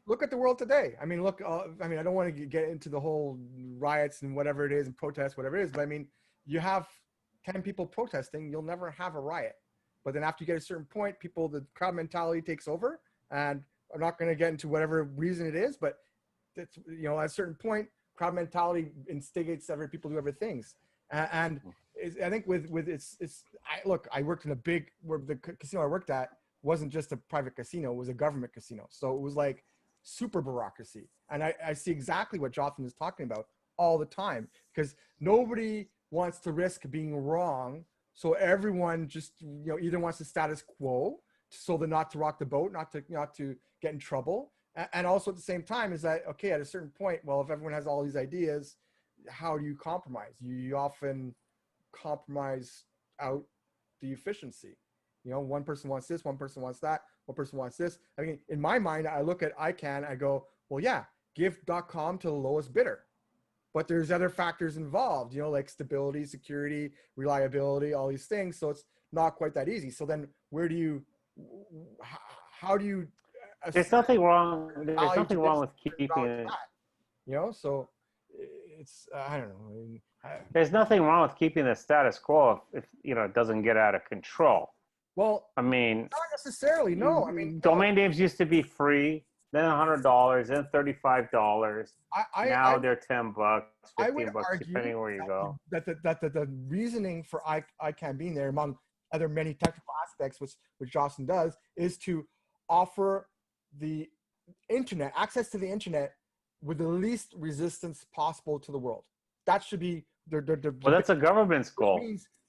look at the world today. I mean, look. I mean, I don't want to get into the whole riots and whatever it is and protests, whatever it is. But I mean, you have 10 people protesting, you'll never have a riot. But then after you get a certain point, the crowd mentality takes over. And I'm not going to get into whatever reason it is, but it's, you know, at a certain point, crowd mentality instigates every people do other things. And I think I worked in the casino I worked at wasn't just a private casino, it was a government casino. So it was like super bureaucracy. And I see exactly what Jonathan is talking about all the time, because nobody wants to risk being wrong. So everyone just, you know, either wants the status quo so they're not to rock the boat, not to get in trouble. And also at the same time is that, okay, at a certain point, well, if everyone has all these ideas, how do you compromise? You often compromise out the efficiency. You know, one person wants this, one person wants that, one person wants this. I mean, in my mind, I look at ICANN, I go, well, yeah, give .com to the lowest bidder. But there's other factors involved, you know, like stability, security, reliability, all these things. So it's not quite that easy. So then how do you? There's nothing wrong. There's nothing wrong with keeping it. You know, so it's I don't know. I mean, there's nothing wrong with keeping the status quo if you know it doesn't get out of control. Well, I mean, not necessarily. No, I mean, domain names used to be free, then $100, then $35. Now they're $10, $15, depending where you go. That the reasoning for ICANN being there, among other many technical aspects, which Jocelyn does, is to offer the internet, access to the internet with the least resistance possible to the world. That should be well, that's a government's goal.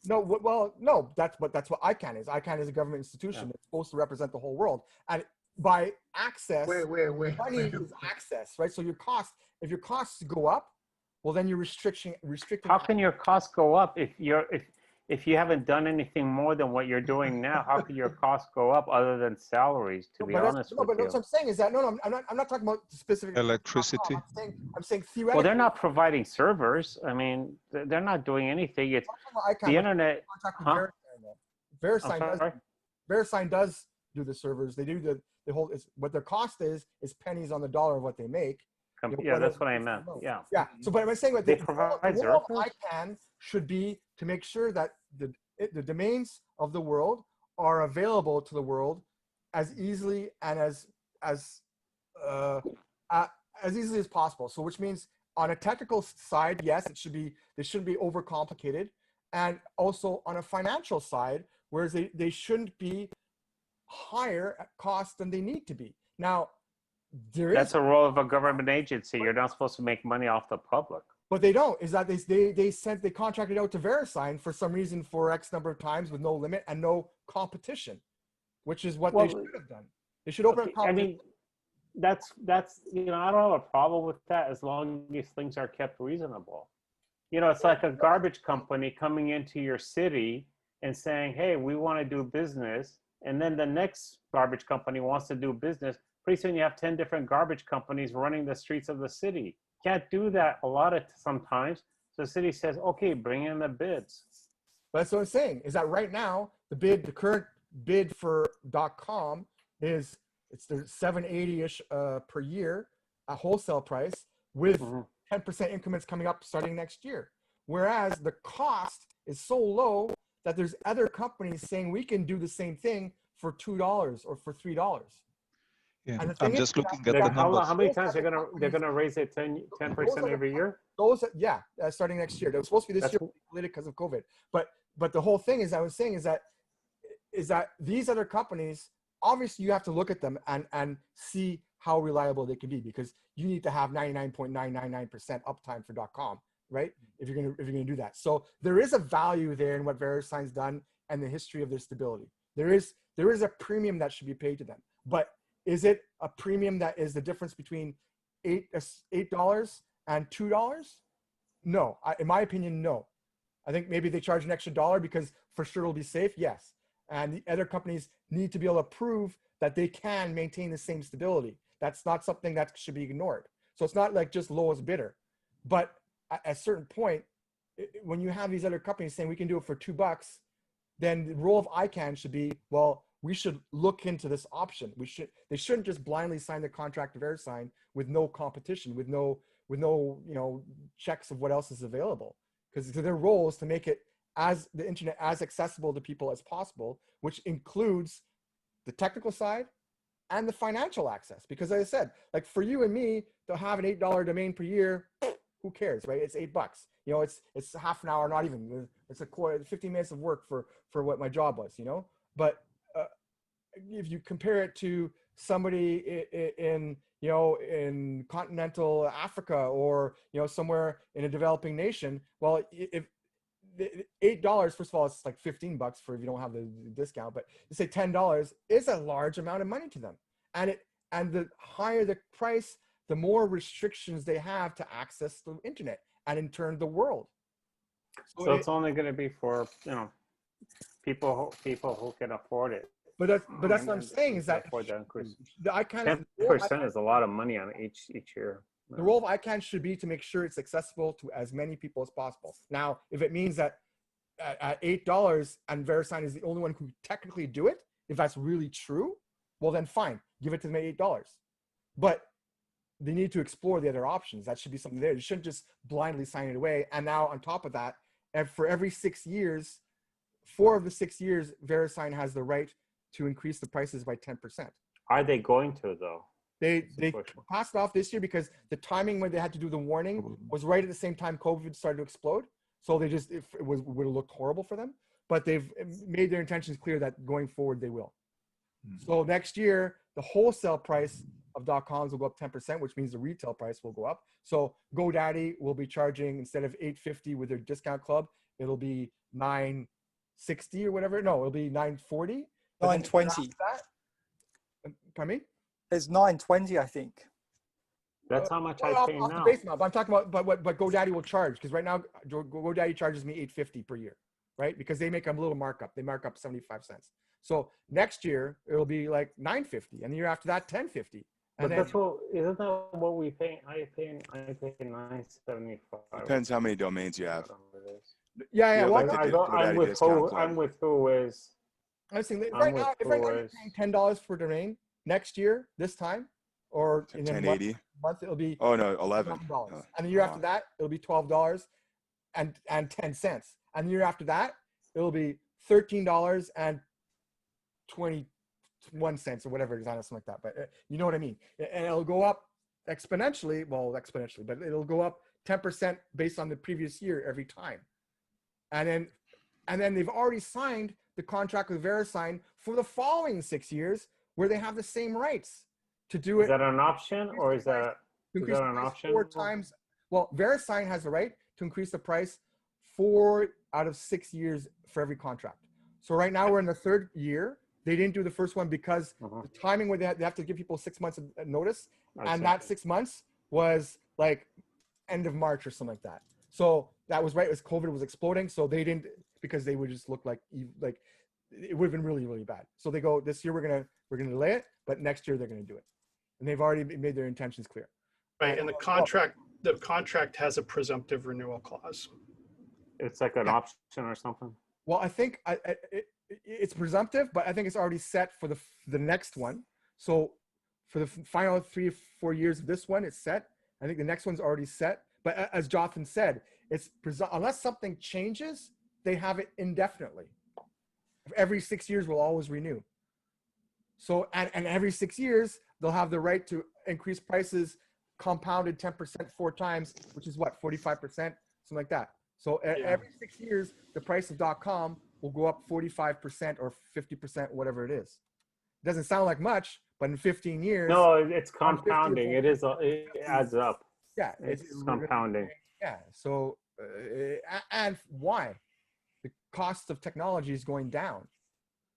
No, that's what ICANN is. ICANN is a government institution. Yeah. It's supposed to represent the whole world. And by access, money is access, right? So if your costs go up, well, then you're restricting. How can your costs go up if you haven't done anything more than what you're doing now? How can your costs go up other than salaries? To be honest with you. But what I'm saying is that I'm not talking about specific electricity. I'm saying theoretically. Well, they're not providing servers. I mean, they're not doing anything. It's the internet. Verisign does do the servers. They do the whole. What their cost is pennies on the dollar of what they make. Yeah, that's what I meant. Yeah. Yeah. So, but I'm saying what they provide the role of ICANN should be to make sure that the domains of the world are available to the world as easily and as easily as possible. So, which means on a technical side, yes, they shouldn't be overcomplicated, and also on a financial side, whereas they shouldn't be higher at cost than they need to be. Now, that's a role of a government agency. You're not supposed to make money off the public. But they don't. Is that they contracted out to Verisign for some reason for X number of times with no limit and no competition, which is what they should have done. They should open up competition. I mean, that's you know, I don't have a problem with that as long as things are kept reasonable. You know, it's like a garbage company coming into your city and saying, hey, we want to do business. And then the next garbage company wants to do business. Pretty soon you have 10 different garbage companies running the streets of the city. Can't do that a lot of sometimes. So the city says, okay, bring in the bids. But that's what I'm saying, is that right now, the current bid for .com is, it's the $780-ish per year at wholesale price with 10% increments coming up starting next year. Whereas the cost is so low that there's other companies saying we can do the same thing for $2 or for $3. Yeah, I'm just looking at the numbers. How many times they're gonna raise it 10% every year? Starting next year. It was supposed to be this year because of COVID. But the whole thing is, I was saying is that these other companies, obviously you have to look at them and see how reliable they can be, because you need to have 99.999% uptime for .com, right? If you're gonna do that. So there is a value there in what Verisign's done and the history of their stability. There is a premium that should be paid to them. But is it a premium that is the difference between $8 and $2? No, in my opinion, no. I think maybe they charge an extra $1 because for sure it'll be safe, yes. And the other companies need to be able to prove that they can maintain the same stability. That's not something that should be ignored. So it's not like just lowest bidder. But at a certain point, when you have these other companies saying we can do it for $2, then the role of ICANN should be, well, we should look into this option. They shouldn't just blindly sign the contract to Verisign with no competition, with no checks of what else is available. Because their role is to make it the internet as accessible to people as possible, which includes the technical side and the financial access. Because as I said, like for you and me to have an $8 domain per year, who cares, right? It's $8. It's half an hour, not even. It's 15 minutes of work for what my job was, But if you compare it to somebody in continental Africa or somewhere in a developing nation, well, if $8, first of all, it's like $15 for if you don't have the discount, but you say $10 is a large amount of money to them, and the higher the price, the more restrictions they have to access the internet and in turn the world. So it's only going to be for people who can afford it. But that's what I'm saying is that the ICANN 10% is a lot of money on each year. The role of ICANN should be to make sure it's accessible to as many people as possible. Now, if it means that at $8 and Verisign is the only one who technically do it, if that's really true, well then fine, give it to them at $8. But they need to explore the other options. That should be something there. You shouldn't just blindly sign it away. And now on top of that, for every 6 years, 4 of the 6 years, Verisign has the right to increase the prices by 10%. Are they going to though? They passed it off this year because the timing when they had to do the warning was right at the same time COVID started to explode. So they just, it would have looked horrible for them, but they've made their intentions clear that going forward they will. So next year, the wholesale price of .coms will go up 10%, which means the retail price will go up. So GoDaddy will be charging, instead of $8.50 with their discount club, it'll be $9.60 or whatever. No, it'll be $9.40. $9.20. Pardon me? It's $9.20, I think. That's how much I pay now. But I'm talking about what GoDaddy will charge, because right now GoDaddy charges me $8.50 per year, right? Because they make a little markup. They mark up 75 cents. So next year it'll be like $9.50, and the year after that $10.50. But isn't that what we pay? I pay $9.75. Depends how many domains you have. Yeah. I'm with who is. I was saying right now, if you're paying $10 per domain, next year this time, or in a month it'll be $11. And the year after that it'll be $12 and 10 cents. And the year after that it'll be $13 and 21 cents or whatever it is, something like that. But you know what I mean. And it'll go up exponentially. Well, but it'll go up 10% based on the previous year every time. And then they've already signed the contract with Verisign for the following 6 years, where they have the same rights to do it. Is that an option, or is that an option? 4 times. Well, Verisign has the right to increase the price 4 out of 6 years for every contract. So right now we're in the 3rd year. They didn't do the first one because the timing where they have to give people 6 months of notice, and that 6 months was like end of March or something like that. So that was right as COVID was exploding. So they didn't, because they would just look like it would have been really, really bad. So they go, this year we're gonna delay it, but next year they're gonna do it, and they've already made their intentions clear. Right, and the contract has a presumptive renewal clause. It's like an option or something. Well, I think it's presumptive, but I think it's already set for the next one. So for the final 3 or 4 years of this one, it's set. I think the next one's already set. But as Jonathan said, unless something changes, they have it indefinitely. Every 6 years, we'll always renew. So, and every 6 years, they'll have the right to increase prices compounded 10% 4 times, which is what, 45%, something like that. So every 6 years, the price of .com will go up 45% or 50%, whatever it is. It doesn't sound like much, But in 15 years, No, it's on 50 or compounding. It 40 is. It adds up. yeah, It's we're gonna- compounding. yeah. So, and why? The cost of technology is going down.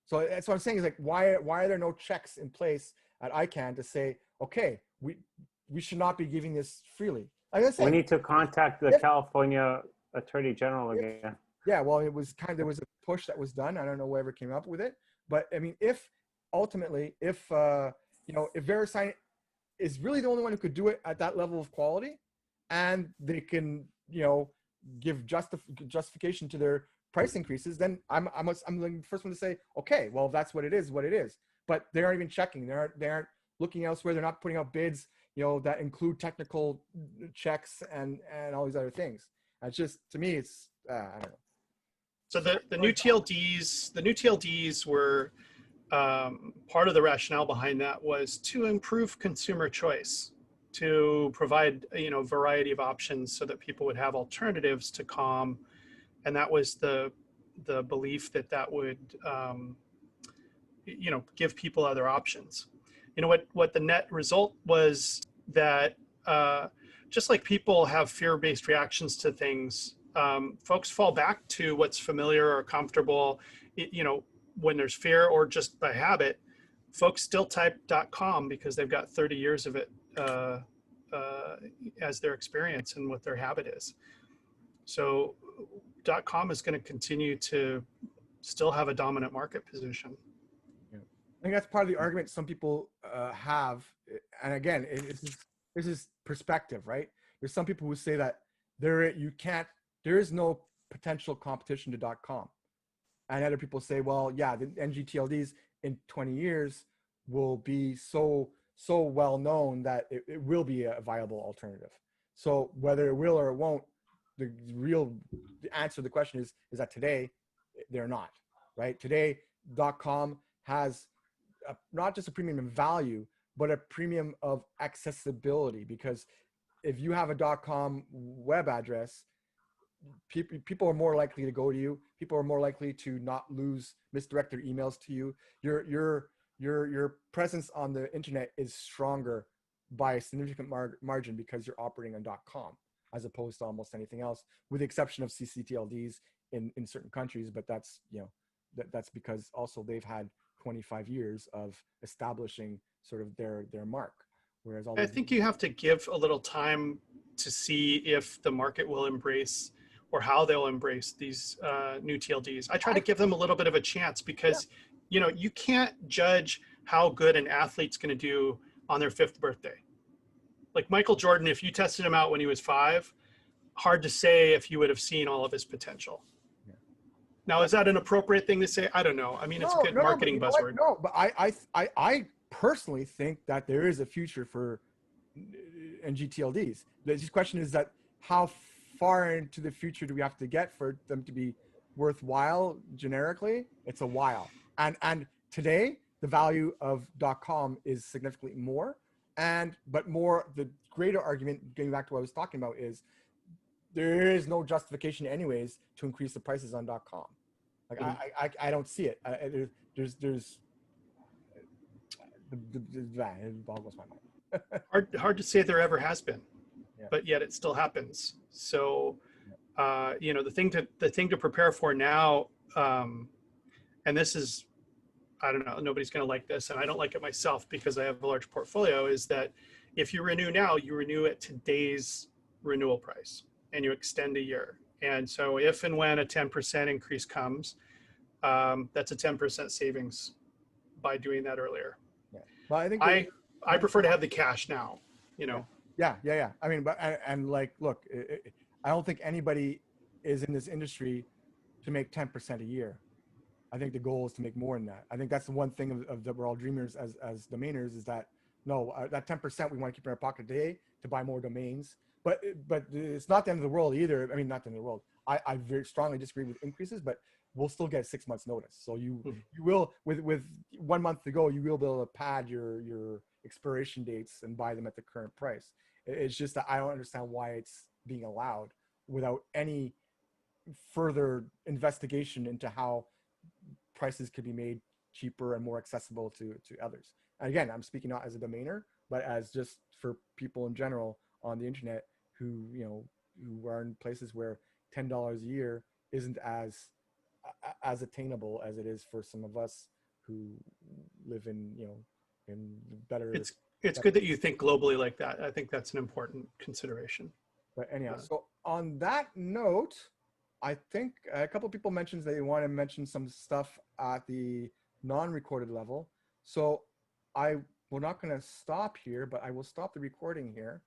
So that's what I'm saying is like, why are there no checks in place at ICANN to say, okay, we should not be giving this freely? Like I said, We need to contact the California Attorney General again. Yeah, well, there was a push that was done. I don't know whoever came up with it, but I mean, if ultimately, if if Verisign is really the only one who could do it at that level of quality, and they can give justification to their price increases, then I'm the first one to say, okay, well, that's what it is. But they aren't even checking. They aren't looking elsewhere. They're not putting out bids, that include technical checks and all these other things. It's just, to me, it's I don't know. So the new TLDs were part of the rationale behind that was to improve consumer choice, to provide variety of options so that people would have alternatives to COM, and that was the belief that would give people other options. What the net result was that just like people have fear-based reactions to things, folks fall back to what's familiar or comfortable. When there's fear or just by habit, folks still type .com because they've got 30 years of it as their experience and what their habit is. So .com is going to continue to still have a dominant market position. Yeah. I think that's part of the argument some people have. And again, this is perspective, right? There's some people who say that there is no potential competition to .com. And other people say, well, yeah, the NGTLDs in 20 years will be so well known that it will be a viable alternative. So whether it will or it won't, the answer to the question is that today they're not, right? Today, .com has not just a premium in value, but a premium of accessibility, because if you have a .com web address, people are more likely to go to you. People are more likely to not misdirect their emails to you. Your presence on the internet is stronger by a significant margin because you're operating on .com as opposed to almost anything else, with the exception of CCTLDs in certain countries. But that's that's because also they've had 25 years of establishing sort of their mark. Whereas I think you have to give a little time to see if the market will embrace or how they'll embrace these new TLDs. I try to give them a little bit of a chance because, you can't judge how good an athlete's going to do on their 5th birthday. Like Michael Jordan, if you tested him out when he was 5, hard to say if you would have seen all of his potential. Yeah. Now, is that an appropriate thing to say? I don't know. I mean, it's a good marketing buzzword. No, but I personally think that there is a future for NGTLDs. The question is that how far into the future do we have to get for them to be worthwhile generically? It's a while. And today, the value of .com is significantly more. But the greater argument, getting back to what I was talking about, is there is no justification anyways to increase the prices on .com. Like I don't see it. There's it boggles my mind. hard to say there ever has been, but yet it still happens. So, the thing to prepare for now, and this is, I don't know, nobody's going to like this, and I don't like it myself because I have a large portfolio, is that if you renew now, you renew at today's renewal price and you extend a year. And so if and when a 10% increase comes, that's a 10% savings by doing that earlier. Yeah. Well, I think I prefer to have the cash now, Yeah. I mean, and like, look, I don't think anybody is in this industry to make 10% a year. I think the goal is to make more than that. I think that's the one thing of that we're all dreamers as domainers, is that that 10% we want to keep in our pocket today to buy more domains. But it's not the end of the world either. I mean, not the end of the world. I very strongly disagree with increases, but we'll still get 6 months notice. So you will, with 1 month to go, you will be able to pad your expiration dates and buy them at the current price. It's just that I don't understand why it's being allowed without any further investigation into how prices could be made cheaper and more accessible to others. again, I'm speaking not as a domainer, but as just for people in general on the internet who, who are in places where $10 a year isn't as attainable as it is for some of us who live in, in better. It's good that you think globally like that. I think that's an important consideration. But anyhow, so on that note, I think a couple of people mentioned they want to mention some stuff at the non-recorded level. So we're not going to stop here, but I will stop the recording here.